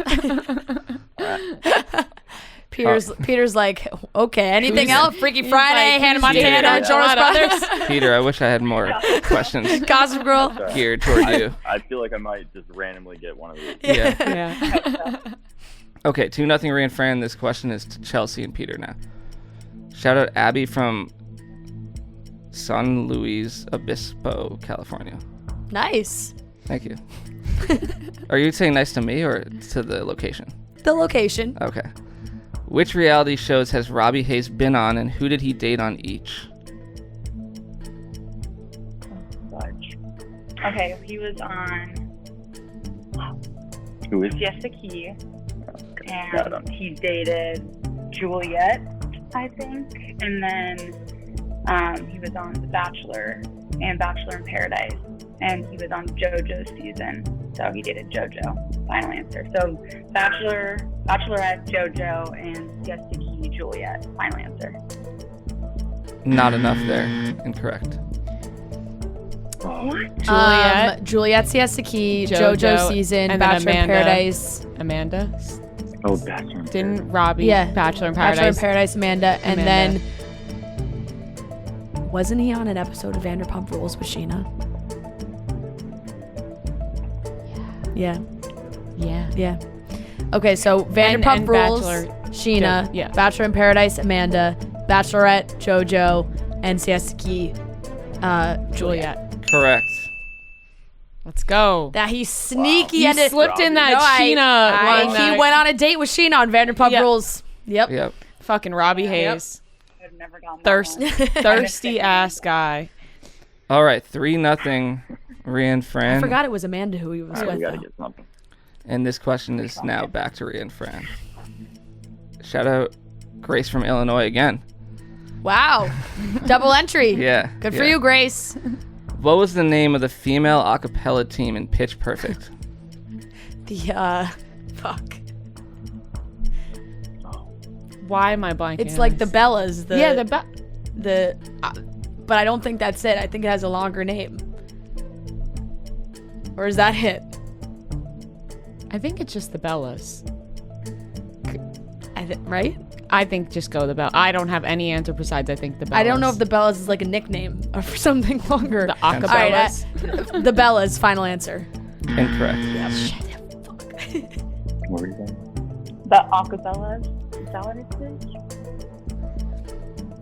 Peter's like, okay, anything else? Freaky Friday, like, Hannah who's David Montana, Jonas Archuleta? Brothers, Peter, I wish I had more questions Gossip Girl. geared toward you. I feel like I might just randomly get one of these. Yeah. Yeah. Okay, 2-0 Rhea and Fran. This question is to Chelsey and Peter now. Shout out Abby from San Luis Obispo, California. Nice. Thank you. Are you saying nice to me or to the location? The location. Okay. Which reality shows has Robbie Hayes been on, and who did he date on each? Okay, he was on Who is Jessica Key, Yeah, I don't and he dated Juliet, I think, and then he was on The Bachelor and Bachelor in Paradise, and he was on JoJo's season, so he dated JoJo. Final answer. So Bachelorette, JoJo, and Jessica Key, Juliet. Final answer. Not enough there. Incorrect. Juliet. Juliet's Siesta Key, JoJo, JoJo season, and then Bachelor in Amanda. Paradise. Amanda. Oh, Bachelor. Didn't Robbie? Yeah. Bachelor in Paradise. Bachelor in Paradise, Amanda. And Amanda. then, wasn't he on an episode of Vanderpump Rules with Sheena? Yeah. Yeah. Yeah. Okay, so Vanderpump and Rules, Bachelor, Sheena, yeah. Bachelor in Paradise, Amanda, Bachelorette, JoJo, and Siesta Key, Juliet. Correct. Let's go. That he's sneaky You and slipped in that No, Sheena one. he went on a date with Sheena on Vanderpump Yep. Rules. Yep. Yep. Fucking Robbie Hayes. I've never gotten that one. Thirsty ass guy. All right, 3-0 Rhea and Fran. I forgot it was Amanda who he was All right, we with. gotta though. get something. And this question is now back to Rhea and Fran. Shout out Grace from Illinois again. Wow. Double entry. Yeah. Good for yeah. you, Grace. What was the name of the female a cappella team in Pitch Perfect? Fuck. Why am I blanking? It's on like the this? Bellas. The But I don't think that's it. I think it has a longer name. Or is that it? I think it's just the Bellas. Right? I think just go the Bell. I don't have any answer besides I think the Bellas. I don't know if the Bellas is like a nickname or for something longer. The All right, Acapellas. the Bellas, final ansur. Incorrect. What were you saying? The acapellas. Is that what it is?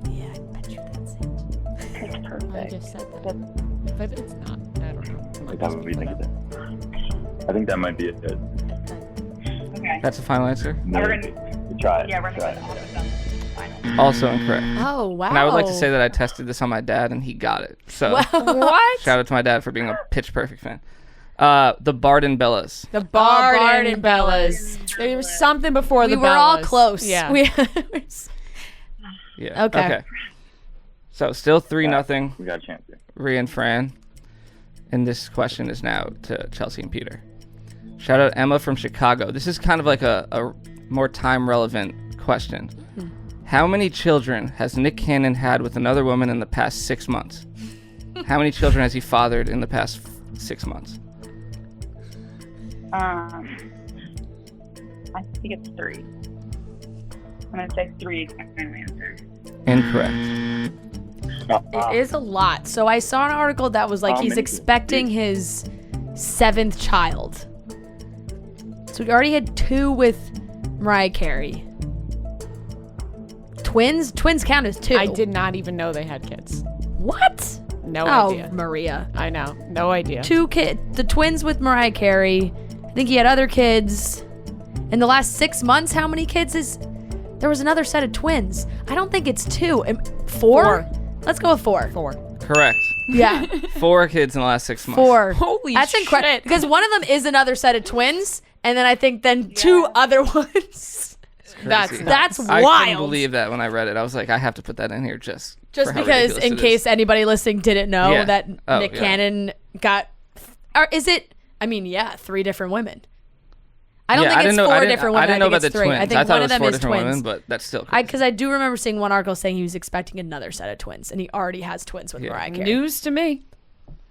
Yeah, I bet you that's it. It's I perfect. just said that. But it's not. I don't know. Is that what we think it is? I think that might be it. Okay. That's the final answer? No, We're gonna, we try it. yeah, we're Try gonna it. go to acapella. final. Also incorrect. Oh, wow. And I would like to say that I tested this on my dad and he got it. So What? shout out to my dad for being a Pitch Perfect fan. The Barden Bellas. The Barden Barden Bellas. There was something before We the Bellas. were all close. Yeah. Yeah. Okay. So still 3-0. We got a chance here. Rhea and Fran. And this question is now to Chelsey and Peter. Shout out Emma from Chicago. This is kind of like a more time relevant question. How many children has Nick Cannon had with another woman in the past 6 months? How many children has he fathered in the past 6 months? I think it's 3. I'm gonna say 3 is my final answer. Incorrect. It is a lot. So I saw an article that was like How he's many? expecting his 7th child. So he already had 2 with Mariah Carey. Twins count as 2. I did not even know they had kids. What? No Oh, idea. Maria. I know. No idea. 2 kids. The twins with Mariah Carey. I think he had other kids. In the last 6 months, how many kids is... There was another set of twins. I don't think it's 2. 4? Let's go with 4. 4. Correct. Yeah. 4 kids in the last 6 months. 4. Holy That's shit. incredible. Because one of them is another set of twins, and then I think then 2 other ones. That's Crazy. That's I wild. couldn't believe that when I read it. I was like, I have to put that in here just for how because ridiculous in it case is. anybody listening didn't know Yeah. that Oh, Nick yeah. Cannon got... Or is it... I mean, yeah, 3 different women. I don't think it's 4 different women. I didn't know think about the it's 3. twins. I think thought one it of was them 4 is different twins. women, but that's still crazy. Because I do remember seeing one article saying he was expecting another set of twins, and he already has twins with Mariah Carey. News to me.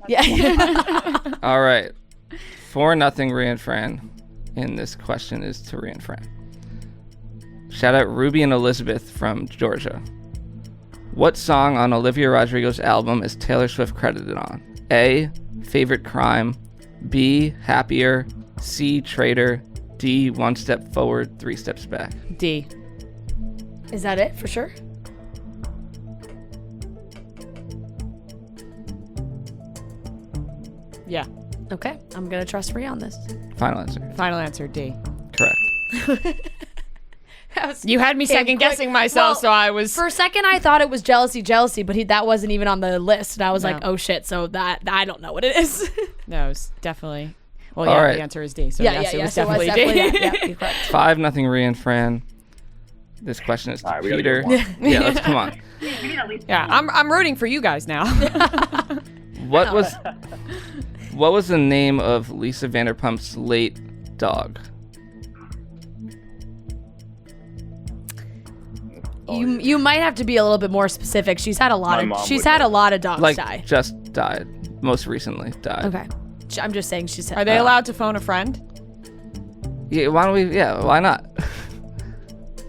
Yeah. All right. 4-0 Rhea and Fran. And this question is to Rhea and Fran. Shout out Ruby and Elizabeth from Georgia. What song on Olivia Rodrigo's album is Taylor Swift credited on? A. Favorite Crime. B. Happier. C. Traitor. D. 1 Step Forward, 3 Steps Back. D. Is that it for sure? Yeah. Okay. I'm going to trust Rhea on this. Final answer. Final answer, D. Correct. You had me second guessing myself, Well, so I was... For a second, I thought it was jealousy, but that wasn't even on the list. And I was like, No. oh shit. So that I don't know what it is. No, it's definitely... Well, All yeah, right. the answer is D. So yeah, yes, yeah, it was so definitely D. yeah, you're correct. 5-0 Rhea and Fran. This question is to All right, we gotta Peter. get Yeah, let's come on. We need at least Yeah, I'm rooting for you guys now. What was the name of Lisa Vanderpump's late dog? You might have to be a little bit more specific. She's had a lot My mom of would know. dogs Like die. just died. Most recently died. Okay. I'm just saying she's Are they allowed to phone a friend? Yeah, why don't we? Yeah, why not?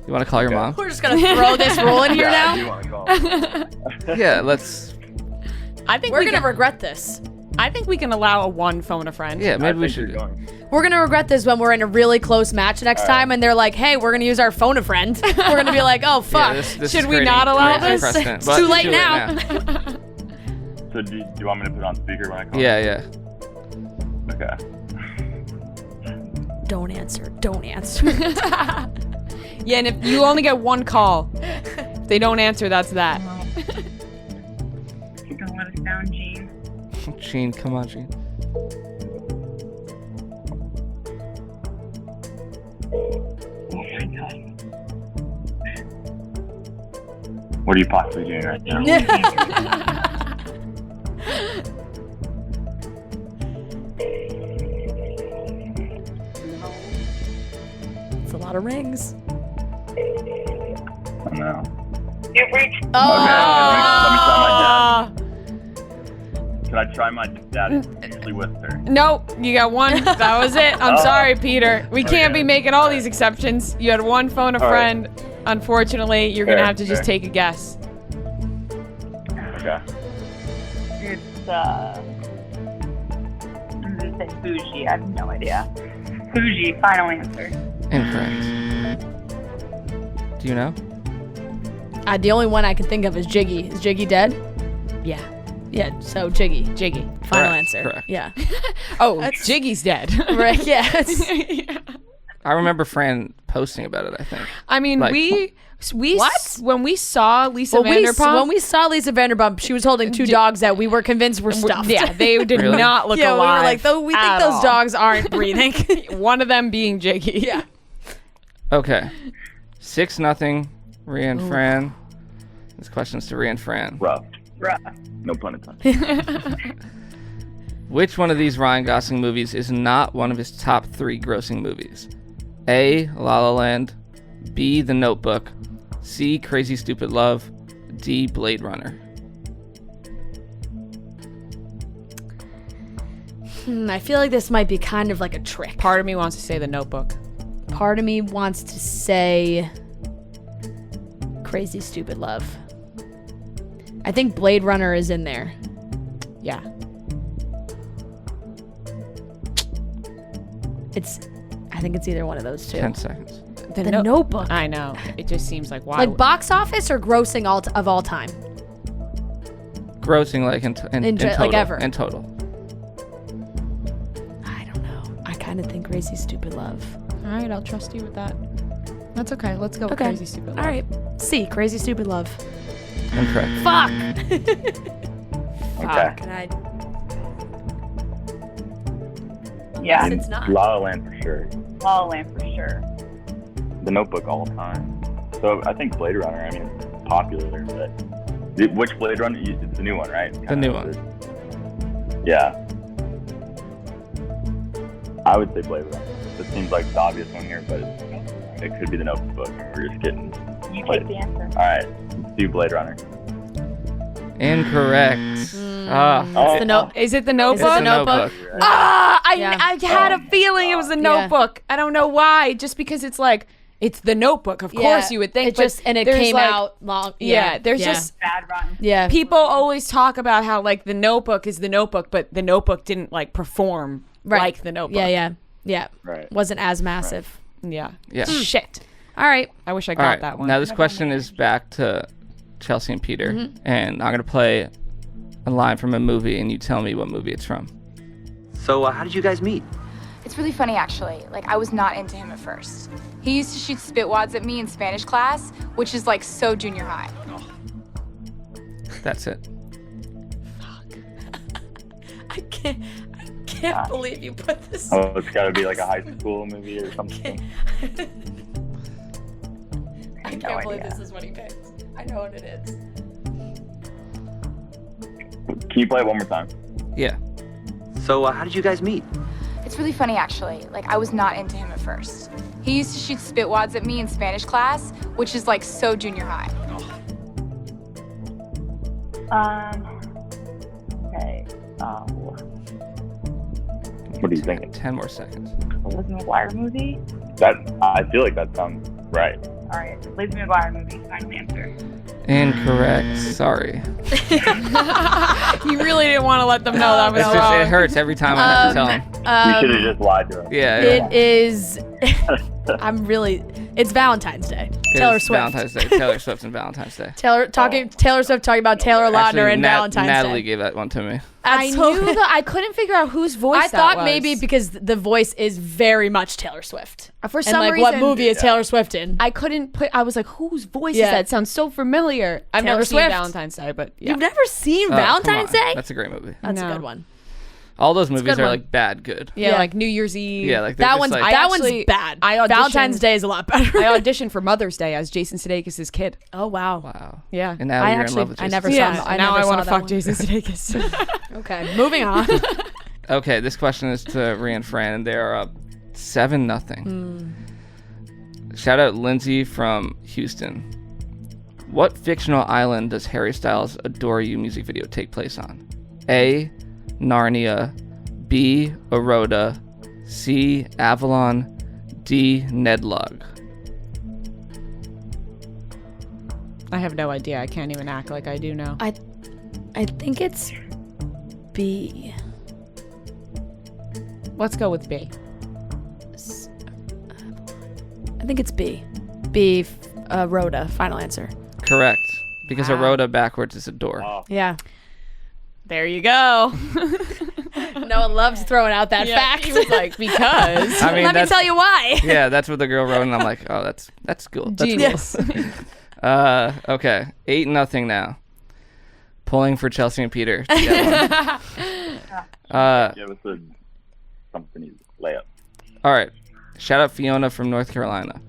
You want to call your mom? We're just gonna throw this rule in here Yeah, I now. do want to call. Yeah, let's. I think We're we gonna can, regret this. I think we can allow a one phone a friend. Yeah, I maybe we think you're should. going. We're gonna regret this when we're in a really close match next time, and they're like, "Hey, we're gonna use our phone a friend." We're gonna be like, "Oh Yeah, fuck, this Should is we creating- not allow creating this? precedent, it's but too late now." now. So do you want me to put it on speaker when I call? Yeah. Okay. Don't answer. Don't answer. Yeah, and if you only get one call, if they don't answer, that's that. Don't let us down, Gene. Gene, come on, Gene. Oh my god. What are you possibly doing right now? It's a lot of rings. I don't know. You've reached. Oh. Can I try my dad usually with her? Nope, you got one. That was it. I'm Oh. sorry, Peter. We can't Okay. be making all these exceptions. You had one phone a All right. friend. Unfortunately, you're gonna Fair, have to just fair. take a guess. Okay. It's I'm gonna say bougie. I have no idea. Bougie. Final answer. Incorrect. Do you know? The only one I can think of is Jiggy. Is Jiggy dead? Yeah. Yeah. So Jiggy. Jiggy. Final Correct, answer. correct. Yeah. Oh, Jiggy's dead. Right. Yeah. I remember Fran posting about it, I think. I mean, Like- when we saw Lisa Vanderpump, when we saw Lisa Vanderpump, she was holding two dogs that we were convinced were stuffed. yeah, they did Really? not look Yeah, we alive. were like, though we think at those all. dogs aren't breathing. One of them being Jiggy. Yeah. Okay. 6-0, Rhea and Fran. This question's to Rhea and Fran. Rough. Rough. No pun intended. Which one of these Ryan Gosling movies is not one of his top 3 grossing movies? A. La La Land. B. The Notebook. C. Crazy Stupid Love. D. Blade Runner. I feel like this might be kind of like a trick. Part of me wants to say The Notebook. Part of me wants to say Crazy Stupid Love. I think Blade Runner is in there. Yeah. I think it's either one of those two. 10 seconds. The Notebook. I know. It just seems like why. Like box office or grossing of all time? Grossing like in total. like ever. In total. I don't know. I kind of think Crazy Stupid Love. All right, I'll trust you with that. That's okay. Let's go with Okay. Crazy Stupid Love. All right. C. Crazy Stupid Love. Incorrect. Fuck. Okay. Can I? Yeah. And It's not. La La Land for sure. La La Land for sure. The Notebook all time. So I think Blade Runner. I mean, it's popular, but which Blade Runner? It's the new one, right? The new one. Yeah. I would say Blade Runner. It seems like the obvious one here, but it could be the Notebook. We're just getting. You take the answer. All right, let's do Blade Runner. Incorrect. It's the note. Is it The It's Notebook? The Notebook. Ah, Yeah. I had a feeling it was The Notebook. I don't know why. Just because it's like it's The Notebook. Of course you would think. It just but and it there's came like- out long. Yeah, there's just Bad run. yeah. people always talk about how like The Notebook is The Notebook, but The Notebook didn't like perform like The Notebook. Yeah. Right. Wasn't as massive. Yeah. Yeah. Shit. All right. I wish I All got right. that one. Now this question is back to Chelsey and Peter, and I'm gonna play a line from a movie, and you tell me what movie it's from. So, how did you guys meet? It's really funny, actually. Like, I was not into him at first. He used to shoot spitwads at me in Spanish class, which is like so junior high. That's it. I can't believe you put this. Oh, it's got to be like a high school movie or something. I can't believe this is what he picked. I know what it is. Can you play it one more time? Yeah. So, how did you guys meet? It's really funny, actually. Like, I was not into him at first. He used to shoot spitwads at me in Spanish class, which is like so junior high. Okay. What are you thinking? 10 more seconds. A Lizzie McGuire movie? I feel like that sounds right. All right. Lizzie McGuire movie. Final answer. Incorrect. Sorry. You really didn't want to let them know that was It's just, wrong. it hurts every time I have to tell them. You should have just lied to him. Yeah. It is. It's Valentine's Day. It Taylor is Swift. Valentine's Day. Taylor Swift and Valentine's Day. Taylor Swift talking about Taylor Lautner Actually, and Valentine's Natalie Day. gave that one to me. I knew that. I couldn't figure out whose voice I that thought was. maybe because the voice is very much Taylor Swift. For And some like, reason, what movie is Taylor Swift in? I couldn't put. I was like, whose voice Yeah. is that? It sounds so familiar. I've Taylor never seen Swift. Valentine's Day, but yeah. You've never seen Oh, come Valentine's on. Day? That's a great movie. That's No. a good one. All those movies good are one. like bad good. Yeah, Yeah. like New Year's Eve. Yeah, like they're That just one's like, that actually- one's bad. I auditioned- Valentine's Day is a lot better. I auditioned for Mother's Day as Jason Sudeikis' kid. Oh wow. wow. Yeah. And now you're in love with I Jason never Sudeikis. saw. Yeah. I now never I saw want to that fuck one. Jason Sudeikis. Okay, moving on. Okay, this question is to Rhea and Fran, and they are up 7-0. Shout out Lindsay from Houston. What fictional island does Harry Styles' Adore You music video take place on? A. Narnia. B. Aroda. C. Avalon. D. Nedlug. I have no idea. I can't even act like I do know. I think it's B. Let's go with B. I think it's B. B. Rhoda. Final answer. Correct. Because Wow. Aroda backwards is Adore. Oh, Yeah. There you go. Noah loves throwing out that fact. He was like, because. I mean, Let me tell you why. Yeah, that's what the girl wrote, and I'm like, oh, that's cool. That's Genius. Cool. Okay, 8-0 now. Pulling for Chelsey and Peter. To get one. Give us a company layup. All right. Shout out Fiona from North Carolina.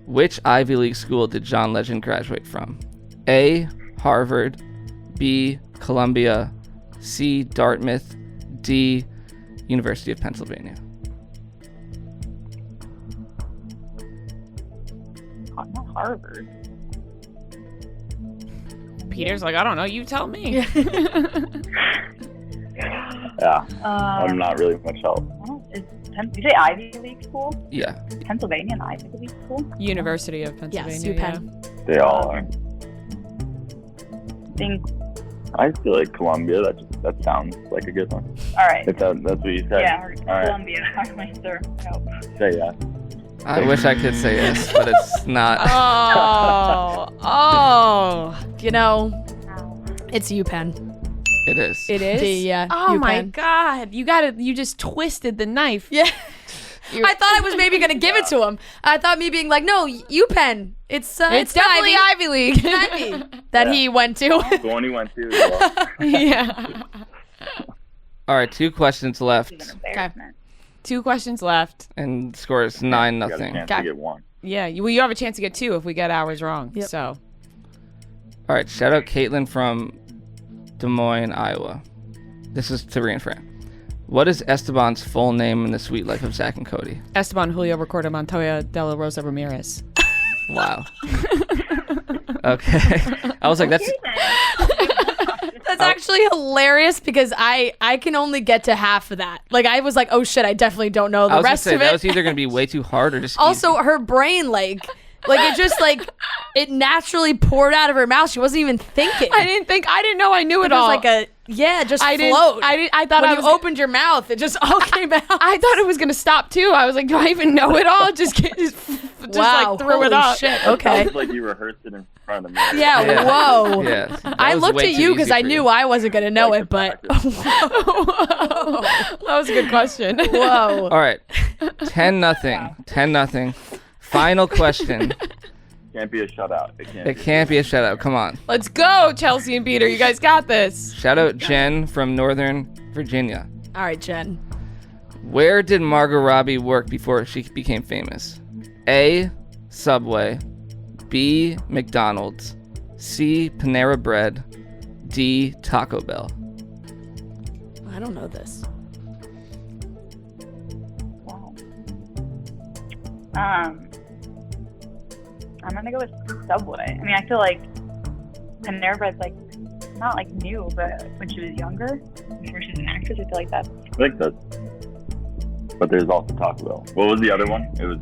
Which Ivy League school did John Legend graduate from? A, Harvard. B, Columbia. C, Dartmouth. D, University of Pennsylvania. Not Harvard. Peter's like, I don't know. You tell me. Yeah, I'm not really much help. Did you say Ivy League school? Yeah. Pennsylvania, an Ivy League school? University of Pennsylvania. Yes, UPenn. They all are. I I feel like Columbia. That sounds like a good one. All right. That's what you said. Yeah, or All right. Columbia. I'm like, sir, no. Say yes. I wish I could say yes, but it's not. Oh. You know, it's UPenn. It is. It is? Yeah. Oh my UPenn. God. You just twisted the knife. Yeah. I thought I was maybe gonna give it to him. I thought me being like, no, UPenn. It's definitely Ivy League. that he went to. The one he went to. As well. Yeah. All right, 2 questions left, Okay. 2 questions left. and the score is You got a 9-0. chance to get one. Yeah, you have a chance to get 2 if we get ours wrong. Yep. So, All right, shout out Caitlin from Des Moines, Iowa. This is to Rhea and Fran. What is Esteban's full name in The Sweet Life of Zach and Cody? Esteban Julio Ricardo Montoya de la Rosa Ramirez. Wow. Okay. I was like, that's That's actually hilarious because I can only get to half of that. Like I was like, oh shit, I definitely don't know the I was gonna rest say of it. that was either gonna be way too hard or just Also, easy. her brain like it just like it naturally poured out of her mouth. She wasn't even thinking. I didn't know I knew it It was all. like it just I didn't- flowed. I thought when I you was opened your mouth, it just all came out. I thought it was gonna stop too. I was like, do I even know it all? Just Wow, like threw it holy up. shit. Okay. Sounds like you rehearsed it in front of me. Yeah, Yeah. whoa. Yeah. that I was looked way at too you because easy I for knew you. I wasn't going to know Like it, but That was a good question. whoa. All right. 10-0. 10-0. Final question. Can't be a shutout. It can't be a shutout. Come on. Let's go, Chelsey and Peter. You guys got this. Shout out Jen from Northern Virginia. All right, Jen. Where did Margot Robbie work before she became famous? A, Subway. B, McDonald's. C, Panera Bread. D, Taco Bell. I don't know this. Wow. I'm gonna go with Subway. I mean, I feel like Panera Bread's like not like new, but when she was younger, before she was an actress, I feel like that's I think that's. But there's also Taco Bell. What was the other one? It was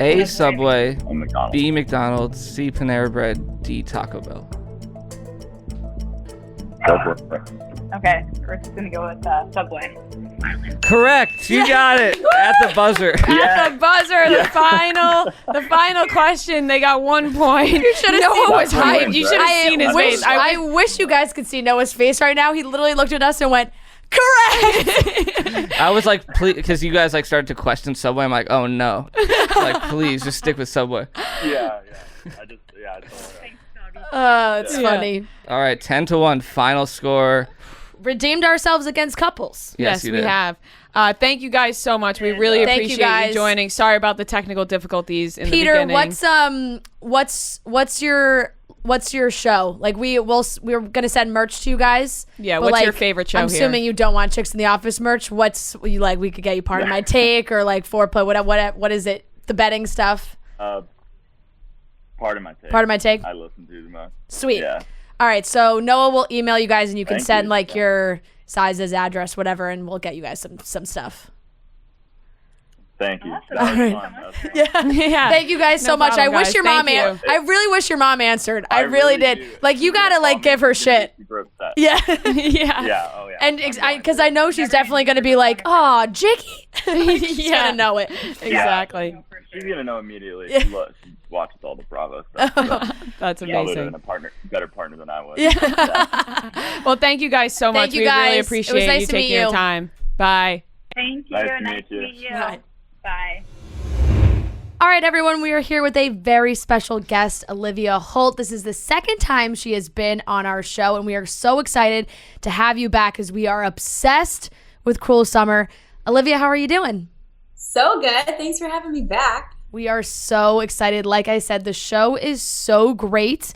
A, Subway. McDonald's. B, McDonald's. C, Panera Bread. D, Taco Bell. Go for it. okay. We're just gonna go with Subway. Correct. You got it. At the buzzer. At the buzzer, the final question. They got 1 point. You should have Noah seen was hyped. You should have seen his face. I wish you guys could see Noah's face right now. He literally looked at us and went, correct. I was like, please, because you guys like started to question Subway. I'm like, oh no. Like, please, just stick with Subway. Yeah. It's all right. It's funny. All right, 10-1. Final score. Redeemed ourselves against couples. Yes, you we did. have. Thank you guys so much. We really Thank you appreciate you guys. joining. Sorry about the technical difficulties in Peter, the beginning. what's your show? Like we're gonna send merch to you guys. Yeah, but, what's your favorite show I'm here? assuming you don't want Chicks in the Office merch. What's you like? We could get you part of my take or like foreplay. What is it? The betting stuff. Part of my take. Part of my take. I listen to the most. Sweet. Yeah. All right, so Noah will email you guys and you can Thank send you. like your sizes, address, whatever, and we'll get you guys some stuff. Thank you. Awesome. That was Right. fun. That was fun. Yeah. Thank you guys so No much. problem, I wish guys. your mom Thank you. I really wish your mom answered. I I really really did. do. Like you gotta Your like mom give her is gonna be shit. super upset. Yeah. Yeah. Yeah. Oh yeah. And I'm going because to. I know she's definitely gonna be like, "Oh, Jiggy," like, she's Yeah. gonna know it. Exactly. She's gonna know immediately. Yeah. She loves. watches all the Bravo stuff. So That's amazing. Been a better partner than I was. Yeah. Well, thank you guys so much. We really appreciate you taking your time. Bye. Thank you. Nice to meet you. Bye. All right, everyone, we are here with a very special guest, Olivia Holt. This is the second time she has been on our show, and we are so excited to have you back because we are obsessed with Cruel Summer. Olivia, how are you doing? So good. Thanks for having me back. We are so excited. Like I said, the show is so great.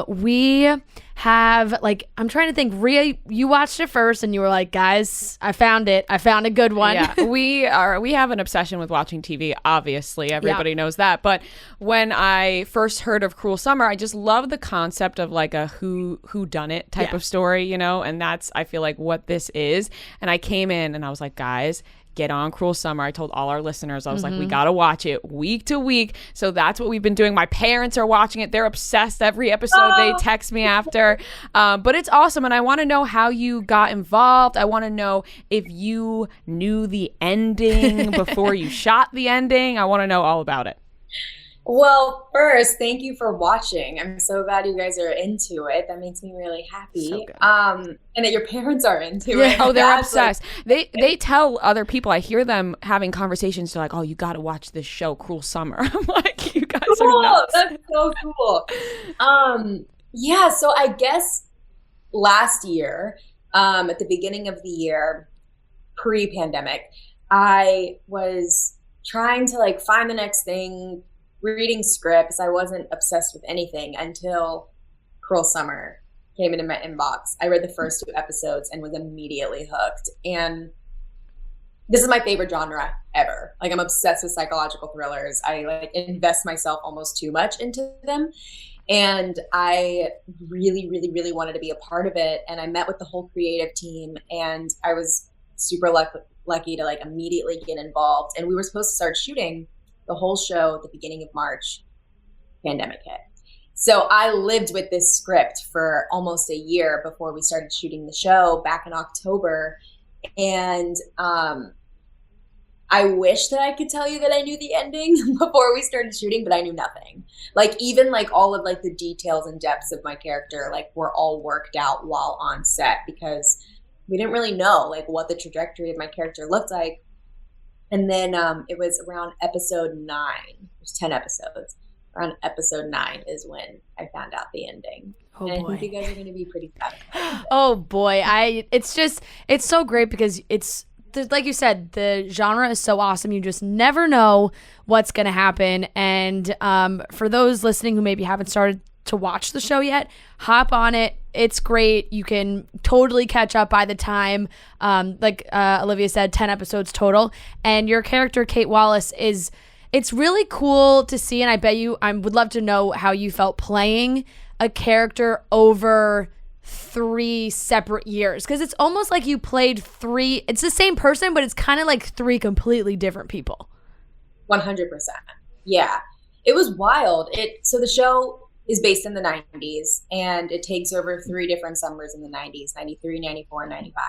We have, I'm trying to think, Rhea, you watched it first and you were like, guys, I found it. I found a good one. Yeah, we have an obsession with watching TV, obviously. Everybody knows that. But when I first heard of Cruel Summer, I just love the concept of like a who done it type of story, and that's, I feel like, what this is. And I came in and I was like, guys, get on Cruel Summer. I told all our listeners, I was like, we got to watch it week to week. So that's what we've been doing. My parents are watching it. They're obsessed every episode. They text me after. But it's awesome. And I want to know how you got involved. I want to know if you knew the ending before you shot the ending. I want to know all about it. Well, first, thank you for watching. I'm so glad you guys are into it. That makes me really happy. So good. And that your parents are into it. Oh, they're obsessed. They tell other people. I hear them having conversations. They're like, "Oh, you got to watch this show, Cruel Summer." I'm like, "You guys are nuts." That's so cool. Yeah. So I guess last year, at the beginning of the year, pre-pandemic, I was trying to find the next thing. Reading scripts. I wasn't obsessed with anything until Cruel Summer came into my inbox. I read the first 2 episodes and was immediately hooked. And this is my favorite genre ever. I'm obsessed with psychological thrillers. I invest myself almost too much into them. And I really, really, really wanted to be a part of it. And I met with the whole creative team, and I was super lucky to immediately get involved. And we were supposed to start shooting the whole show at the beginning of March. Pandemic hit. So I lived with this script for almost a year before we started shooting the show back in October. And I wish that I could tell you that I knew the ending before we started shooting, but I knew nothing. Even all of the details and depths of my character, were all worked out while on set, because we didn't really know what the trajectory of my character looked like. And then it was around episode 9. There's 10 episodes. Around episode 9 is when I found out the ending. Oh, and boy. I think you guys are going to be pretty sad. Oh boy, it's so great because it's like you said, the genre is so awesome. You just never know what's going to happen. And for those listening who maybe haven't started to watch the show yet, hop on it. It's great. You can totally catch up by the time, Olivia said, 10 episodes total. And your character, Kate Wallace, it's really cool to see. And I would love to know how you felt playing a character over 3 separate years. Because it's almost like you played 3, it's the same person, but it's kind of like 3 completely different people. 100%. Yeah. It was wild. So the show is based in the 90s, and it takes over 3 different summers in the 90s, 93, 94, and 95.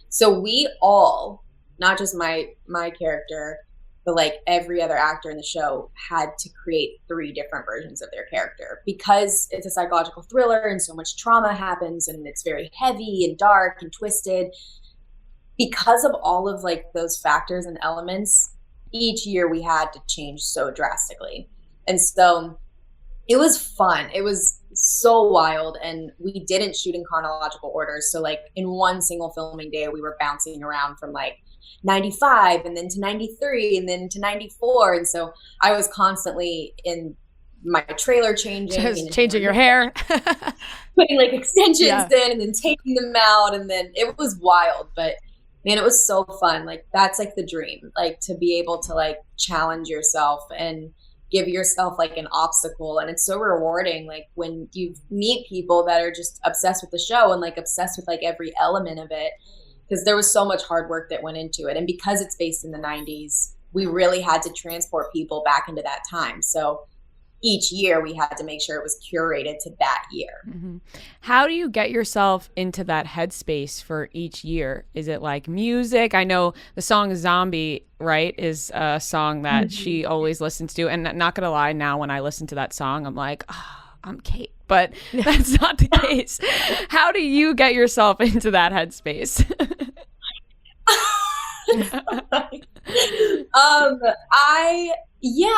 So we all, not just my character, but every other actor in the show had to create 3 different versions of their character, because it's a psychological thriller and so much trauma happens and it's very heavy and dark and twisted. Because of all of those factors and elements, each year we had to change so drastically. And so it was fun. It was so wild, and we didn't shoot in chronological order. So in one single filming day, we were bouncing around from 95 and then to 93 and then to 94. And so I was constantly in my trailer changing your hair, putting extensions in and then taking them out. And then it was wild, but man, it was so fun. That's the dream, to be able to challenge yourself and give yourself an obstacle. And it's so rewarding when you meet people that are just obsessed with the show and obsessed with every element of it, because there was so much hard work that went into it. And because it's based in the 90s, we really had to transport people back into that time. So each year we had to make sure it was curated to that year. Mm-hmm. How do you get yourself into that headspace for each year? Is it like music? I know the song Zombie, right, is a song that she always listens to. And not going to lie, now when I listen to that song, I'm like, oh, I'm Kate. But that's not the case. How do you get yourself into that headspace?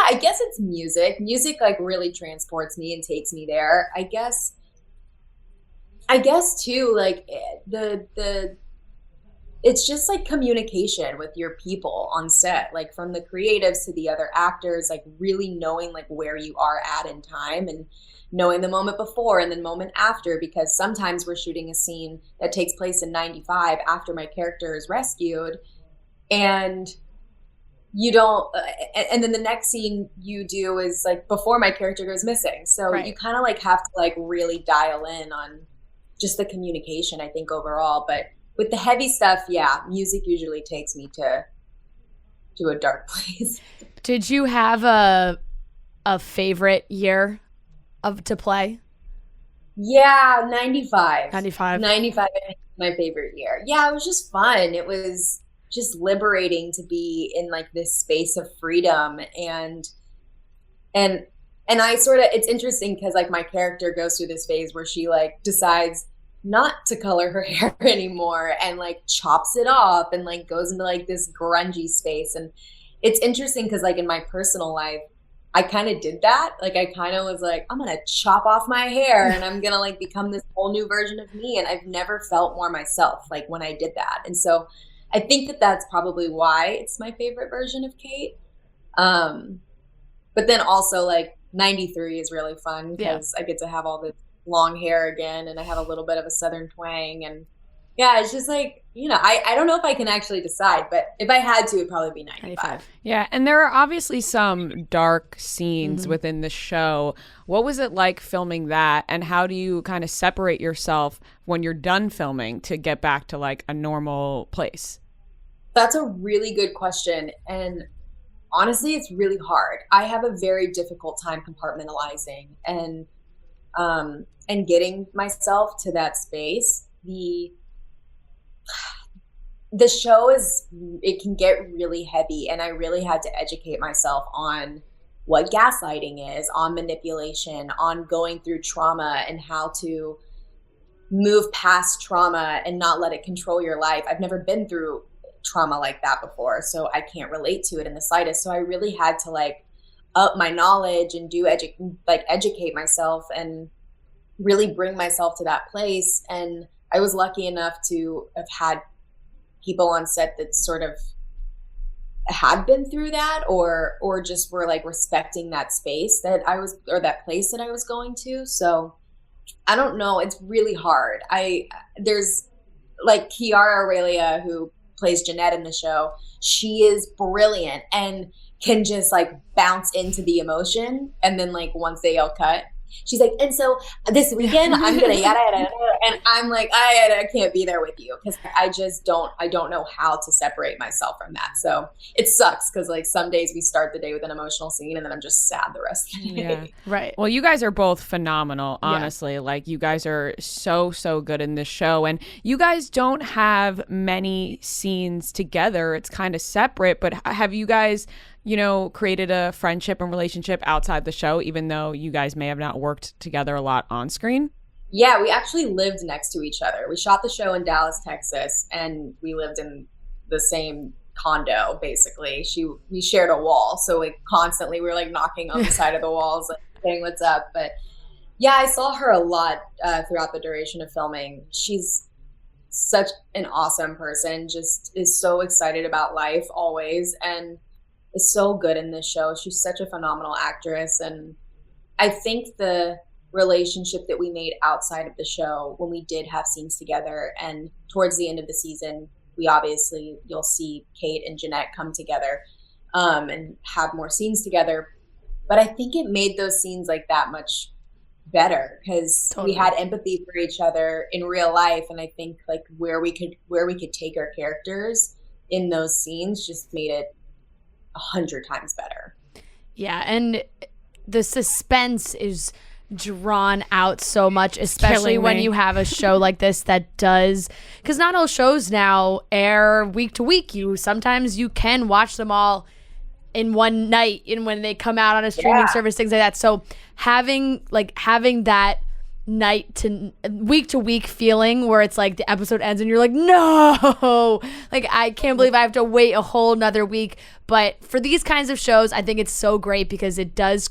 I guess it's music. Music like really transports me and takes me there. I guess too, like it's just like communication with your people on set, like from the creatives to the other actors, like really knowing like where you are at in time and knowing the moment before and then moment after, because sometimes we're shooting a scene that takes place in 95 after my character is rescued, and you don't and then the next scene you do is like before my character goes missing, so you kind of like have to like really dial in on just the communication, I think, overall. But with the heavy stuff, music usually takes me to a dark place. Did you have a favorite year to play? 95 my favorite year. It was just fun. It was just liberating to be in like this space of freedom, and I sort of, it's interesting because like my character goes through this phase where she like decides not to color her hair anymore and like chops it off and like goes into like this grungy space. And it's interesting because like in my personal life I kind of did that. Like I kind of was like, I'm gonna chop off my hair and I'm gonna like become this whole new version of me, and I've never felt more myself like when I did that. And so I think that that's probably why it's my favorite version of Kate. But then also like 93 is really fun because I get to have all this long hair again, and I have a little bit of a Southern twang, and it's just like, I don't know if I can actually decide, but if I had to, it'd probably be 95. Yeah, and there are obviously some dark scenes within the show. What was it like filming that, and how do you kind of separate yourself when you're done filming to get back to like a normal place? That's a really good question, and honestly, it's really hard. I have a very difficult time compartmentalizing and getting myself to that space. The show it can get really heavy, and I really had to educate myself on what gaslighting is, on manipulation, on going through trauma and how to move past trauma and not let it control your life. I've never been through trauma like that before, so I can't relate to it in the slightest. So I really had to like up my knowledge and educate myself and really bring myself to that place. And I was lucky enough to have had people on set that sort of had been through that or just were like respecting that space that I was, or that place that I was going to. So I don't know, it's really hard. There's like Kiara Aurelia, who plays Jeanette in the show. She is brilliant and can just like bounce into the emotion, and then like once they all cut, she's like, and so this weekend I'm gonna yada yada yada, and I'm like, I can't be there with you because I don't know how to separate myself from that. So it sucks because like some days we start the day with an emotional scene and then I'm just sad the rest of the day. Yeah, right. Well, you guys are both phenomenal, honestly. Yeah. Like you guys are so good in this show, and you guys don't have many scenes together. It's kind of separate, but have you guys, created a friendship and relationship outside the show, even though you guys may have not worked together a lot on screen? Yeah, we actually lived next to each other. We shot the show in Dallas, Texas, and we lived in the same condo, basically. We shared a wall, so like constantly we were like knocking on the side of the walls, like saying what's up. But yeah, I saw her a lot throughout the duration of filming. She's such an awesome person, just is so excited about life always, and is so good in this show. She's such a phenomenal actress, and I think the relationship that we made outside of the show when we did have scenes together, and towards the end of the season you'll see Kate and Jeanette come together and have more scenes together, but I think it made those scenes like that much better because we had empathy for each other in real life, and I think like where we could take our characters in those scenes just made it 100 times better. Yeah, and the suspense is drawn out so much, especially when you have a show like this that does, because not all shows now air week to week. Sometimes you can watch them all in one night and when they come out on a streaming service, things like that. So having that night to week feeling where it's like the episode ends and you're like, no, like I can't believe I have to wait a whole nother week. But for these kinds of shows, I think it's so great because it does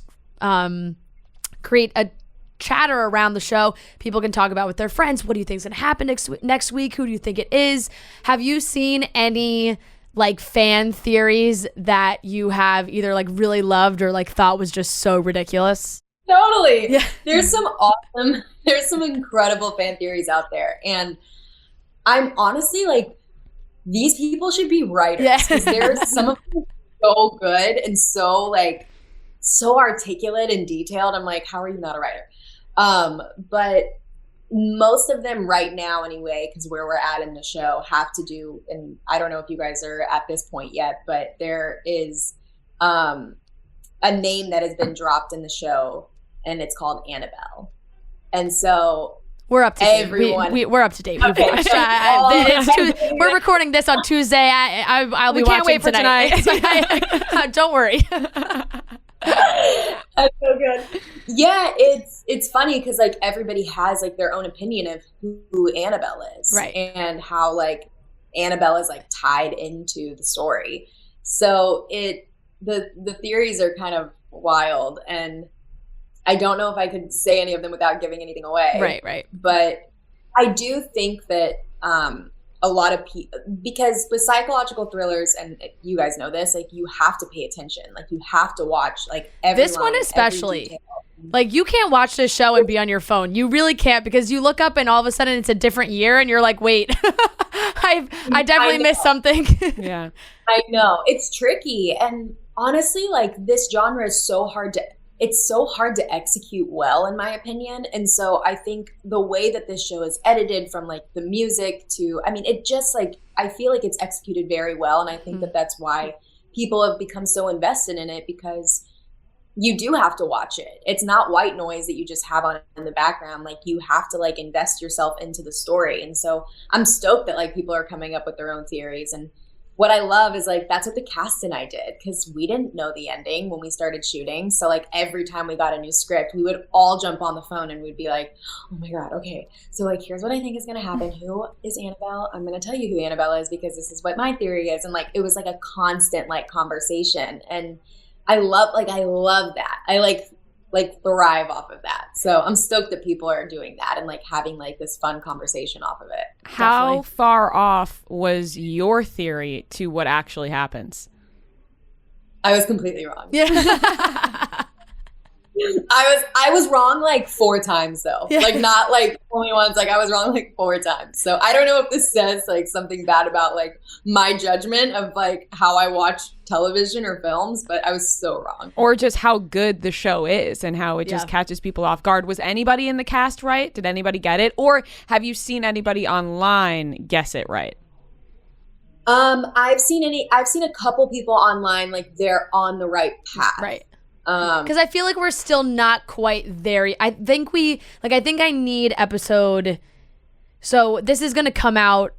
create a chatter around the show. People can talk about with their friends. What do you think is going to happen next week? Who do you think it is? Have you seen any like fan theories that you have either like really loved or like thought was just so ridiculous? Totally. Yeah. There's some incredible fan theories out there. And I'm honestly like, these people should be writers because there's some of them so good and so articulate and detailed. I'm like, how are you not a writer? But most of them right now anyway, because where we're at in the show have to do, and I don't know if you guys are at this point yet, but there is a name that has been dropped in the show and it's called Annabelle. And so we're up to date. We're up to date. Okay. We're recording this on Tuesday. I'll be watching wait for tonight. Don't worry. That's so good. Yeah, it's funny because like everybody has like their own opinion of who Annabelle is, right? And how like Annabelle is like tied into the story. So the theories are kind of wild, and I don't know if I could say any of them without giving anything away. Right. But I do think that a lot of people, because with psychological thrillers, and you guys know this, like you have to pay attention. Like you have to watch like every this one especially. Like you can't watch this show and be on your phone. You really can't, because you look up and all of a sudden it's a different year and you're like, wait, I definitely missed something. Yeah. I know. It's tricky. And honestly, like this genre is so hard to execute well, in my opinion. And so I think the way that this show is edited, from like the music to, I mean, it just like, I feel like it's executed very well. And I think that that's why people have become so invested in it, because you do have to watch it. It's not white noise that you just have on in the background. Like you have to like invest yourself into the story. And so I'm stoked that like people are coming up with their own theories. And what I love is like, that's what the cast and I did, because we didn't know the ending when we started shooting. So like every time we got a new script, we would all jump on the phone and we'd be like, oh my God, okay. So like, here's what I think is going to happen. Who is Annabelle? I'm going to tell you who Annabelle is because this is what my theory is. And like, it was like a constant like conversation. And I love that. I like thrive off of that. So I'm stoked that people are doing that and like having like this fun conversation off of it. How Definitely. far off was your theory to what actually happens? I was completely wrong. Yeah. I was wrong like 4 times though. Yeah. Like not like only once, like I was wrong like 4 times. So I don't know if this says like something bad about like my judgment of like how I watch television or films, but I was so wrong. Or just how good the show is and how it just catches people off guard. Was anybody in the cast right? Did anybody get it? Or have you seen anybody online guess it right? I've seen a couple people online like they're on the right path. Right. Because I feel like we're still not quite there. I think I need episode. So this is gonna come out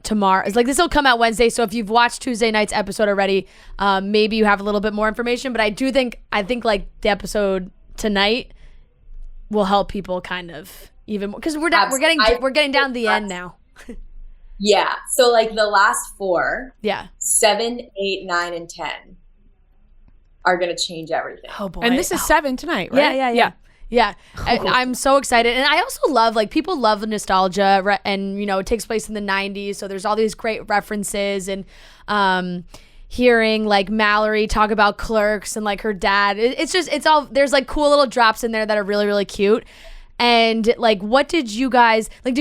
tomorrow. It's like this will come out Wednesday. So if you've watched Tuesday night's episode already, maybe you have a little bit more information. But I think like the episode tonight will help people kind of even more, because we're getting down the end now. Yeah. So like the last 4, 7, 8, 9, and 10. Are going to change everything. Oh boy. And this is 7 tonight, right? Yeah. I'm so excited. And I also love, like, people love the nostalgia, and, you know, it takes place in the 90s. So there's all these great references, and hearing like Mallory talk about Clerks and like her dad. It's all, there's like cool little drops in there that are really, really cute. And like, what did you guys, like,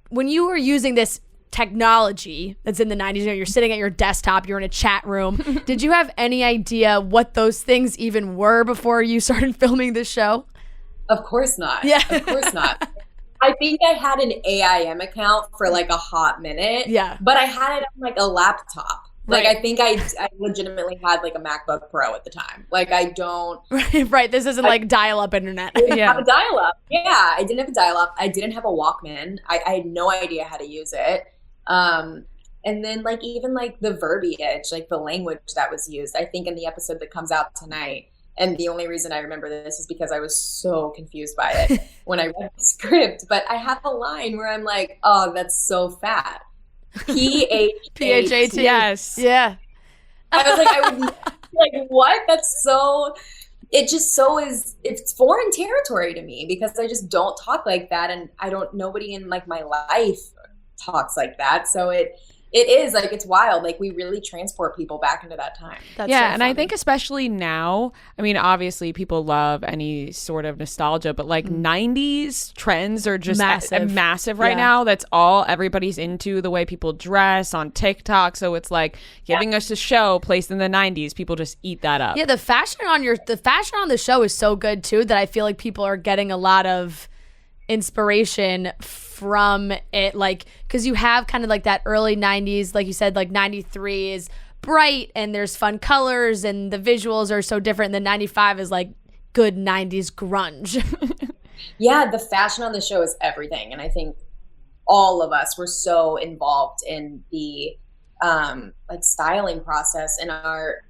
when you were using this technology that's in the 90s, you know, you're sitting at your desktop, you're in a chat room. Did you have any idea what those things even were before you started filming this show? Of course not. Yeah. Of course not. I think I had an AIM account for like a hot minute. Yeah. But I had it on like a laptop. Like, I think I legitimately had like a MacBook Pro at the time. Like, I don't. Right. This isn't like dial-up internet. I didn't have a dial-up. Yeah, I didn't have a dial-up. I didn't have a Walkman. I had no idea how to use it. And then like even like the verbiage, like the language that was used, I think in the episode that comes out tonight. And the only reason I remember this is because I was so confused by it when I read the script. But I have a line where I'm like, oh, that's so fat. P-H-A-T. Yes. Yeah. I was like, I would like, what? That's so, it just so is, it's foreign territory to me because I just don't talk like that. And nobody in like my life talks like that. So it is like, it's wild. Like we really transport people back into that time. That's so and I think especially now, I mean, obviously people love any sort of nostalgia, but like 90s trends are just massive right now. That's all everybody's into, the way people dress on TikTok. So it's like giving us a show placed in the 90s. People just eat that up. Yeah, the fashion on the show is so good too that I feel like people are getting a lot of inspiration from it, like because you have kind of like that early 90s, like you said, like 93 is bright and there's fun colors and the visuals are so different, and then 95 is like good 90s grunge. Yeah, the fashion on the show is everything, and I think all of us were so involved in the like styling process, and our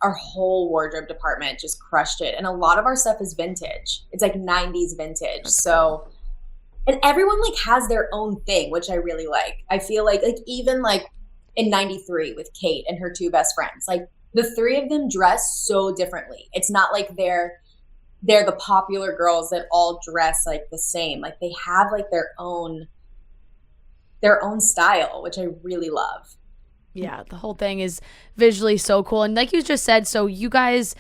whole wardrobe department just crushed it. And a lot of our stuff is vintage. It's like 90s vintage. So, and everyone like has their own thing, which I really like. I feel like even like in 93 with Kate and her two best friends, like the three of them dress so differently. It's not like they're the popular girls that all dress like the same. Like they have like their own style, which I really love. Yeah, the whole thing is visually so cool. And like you just said, so you guys,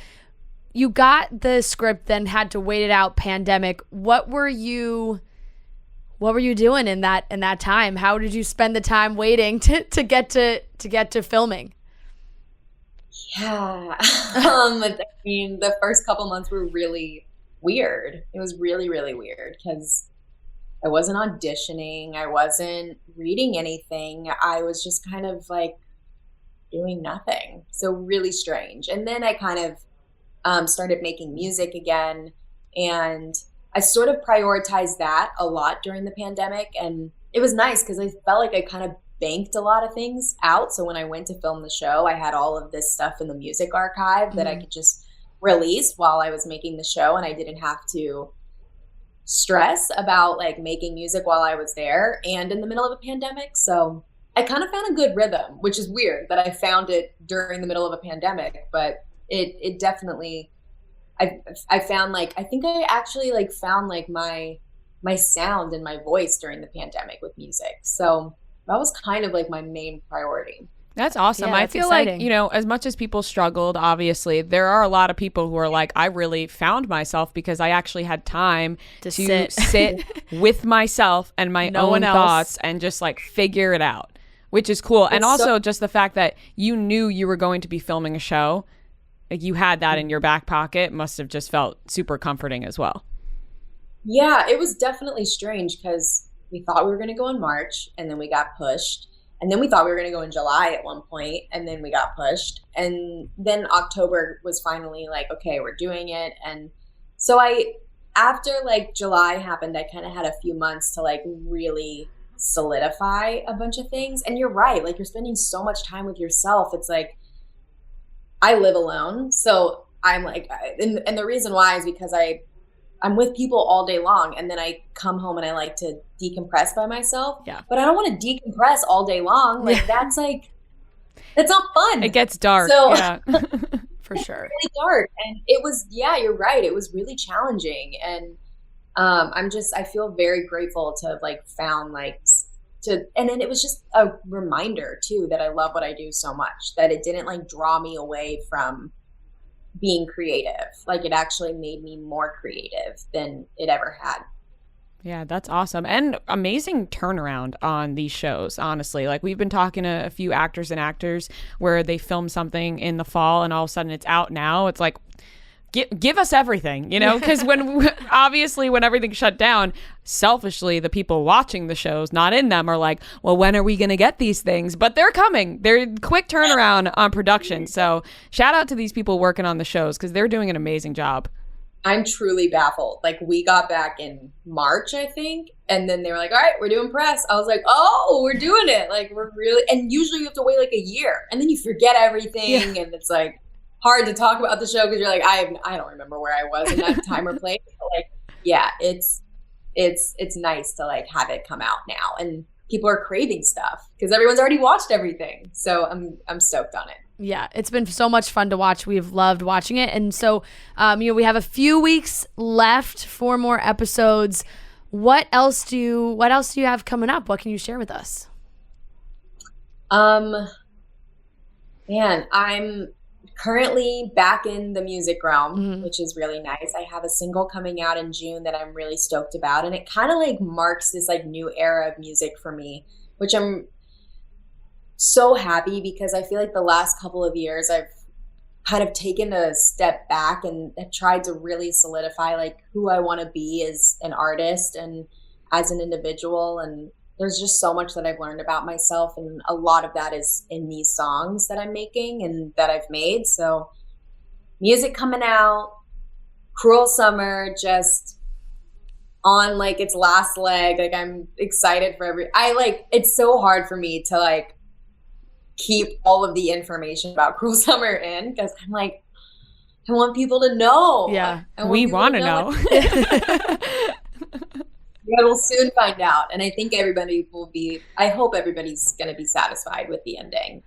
you got the script, then had to wait it out, pandemic. What were you doing in that time? How did you spend the time waiting to get to filming? Yeah. I mean, the first couple months were really weird. It was really, really weird because I wasn't auditioning. I wasn't reading anything. I was just kind of like doing nothing. So really strange. And then I kind of started making music again. And I sort of prioritized that a lot during the pandemic. And it was nice because I felt like I kind of banked a lot of things out. So when I went to film the show, I had all of this stuff in the music archive that I could just release while I was making the show. And I didn't have to stress about like making music while I was there and in the middle of a pandemic. So I kind of found a good rhythm, which is weird that I found it during the middle of a pandemic, but it definitely, I found like, I think I actually like found like my sound and my voice during the pandemic with music. So that was kind of like my main priority. That's awesome. I feel exciting. Like, you know, as much as people struggled, obviously, there are a lot of people who are like, I really found myself because I actually had time to sit with myself and my own thoughts and just like figure it out, which is cool. And also just the fact that you knew you were going to be filming a show, like you had that in your back pocket, must have just felt super comforting as well. Yeah, it was definitely strange because we thought we were going to go in March and then we got pushed. And then we thought we were going to go in July at one point, and then we got pushed. And then October was finally like, okay, we're doing it. And so after like July happened, I kind of had a few months to like really solidify a bunch of things. And you're right, like you're spending so much time with yourself. It's like, I live alone. So I'm like, and the reason why is because I'm with people all day long, and then I come home and I like to decompress by myself. Yeah. But I don't want to decompress all day long. Like that's not fun. It gets dark. So yeah. For sure. Really dark. And it was, yeah, you're right. It was really challenging. And I feel very grateful to have like found and then it was just a reminder too that I love what I do so much, that it didn't like draw me away from being creative. Like it actually made me more creative than it ever had. Yeah, that's awesome. And amazing turnaround on these shows, honestly. Like we've been talking to a few actors and actors where they film something in the fall and all of a sudden it's out now. It's like give us everything, you know, because obviously when everything shut down, selfishly, the people watching the shows, not in them, are like, well, when are we going to get these things? But they're coming. They're quick turnaround on production. So shout out to these people working on the shows because they're doing an amazing job. I'm truly baffled. Like, we got back in March, I think, and then they were like, all right, we're doing press. I was like, oh, we're doing it. Like, we're really, and usually you have to wait like a year and then you forget everything. And it's like hard to talk about the show because you're like, I don't remember where I was in that time or place. But like, yeah, it's nice to like have it come out now, and people are craving stuff because everyone's already watched everything. So I'm stoked on it. Yeah, it's been so much fun to watch. We've loved watching it. And so, we have a few weeks left, 4 more episodes. What else do you have coming up? What can you share with us? Man, I'm currently back in the music realm, which is really nice. I have a single coming out in June that I'm really stoked about. And it kind of like marks this like new era of music for me, which I'm so happy because I feel like the last couple of years I've kind of taken a step back and tried to really solidify like who I want to be as an artist and as an individual. And there's just so much that I've learned about myself, and a lot of that is in these songs that I'm making and that I've made. So music coming out, Cruel Summer just on like its last leg. Like, I'm excited for it's so hard for me to like keep all of the information about Cruel Summer in because I'm like, I want people to know. Yeah, we want to know. Yeah, we'll soon find out. And I think I hope everybody's going to be satisfied with the ending.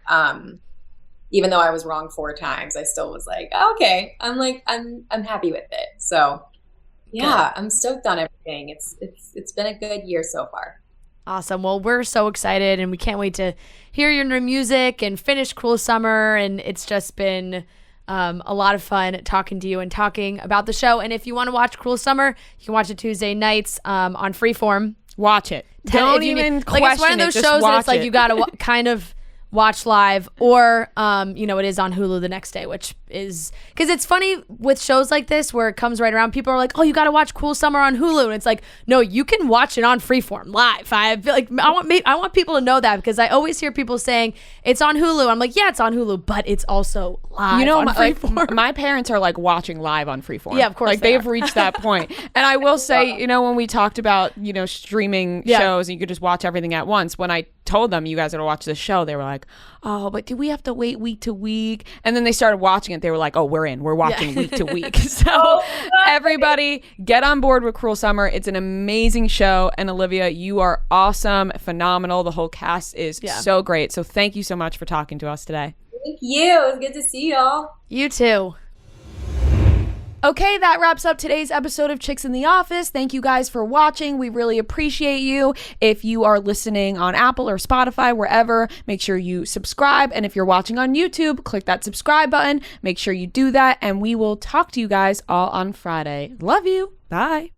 Even though I was wrong 4 times, I still was like, oh, okay. I'm happy with it. So yeah, I'm stoked on everything. It's been a good year so far. Awesome. Well, we're so excited and we can't wait to hear your new music and finish Cruel Summer. And it's just been a lot of fun talking to you and talking about the show. And if you want to watch Cruel Summer, you can watch it Tuesday nights on Freeform. Watch it. Don't even question like, it's one of those shows that it's like you got to kind of watch live, or it is on Hulu the next day, which is because it's funny with shows like this where it comes right around. People are like, oh, you got to watch Cruel Summer on Hulu, and it's like, no, you can watch it on Freeform live. I feel like I want people to know that because I always hear people saying it's on Hulu. I'm like, yeah, it's on Hulu, but it's also live on Freeform. My parents are like watching live on Freeform. Yeah, of course. Like they've reached that point. And I will say, when we talked about streaming shows and you could just watch everything at once, when I told them you guys are to watch this show, they were like, oh, but do we have to wait week to week? And then they started watching it. They were like, oh, we're watching week to week. So everybody get on board with Cruel Summer. It's an amazing show. And Olivia, you are awesome, phenomenal. The whole cast is so great. So thank you so much for talking to us today. Thank you. It was good to see y'all. You too. Okay, that wraps up today's episode of Chicks in the Office. Thank you guys for watching. We really appreciate you. If you are listening on Apple or Spotify, wherever, make sure you subscribe. And if you're watching on YouTube, click that subscribe button. Make sure you do that. And we will talk to you guys all on Friday. Love you. Bye.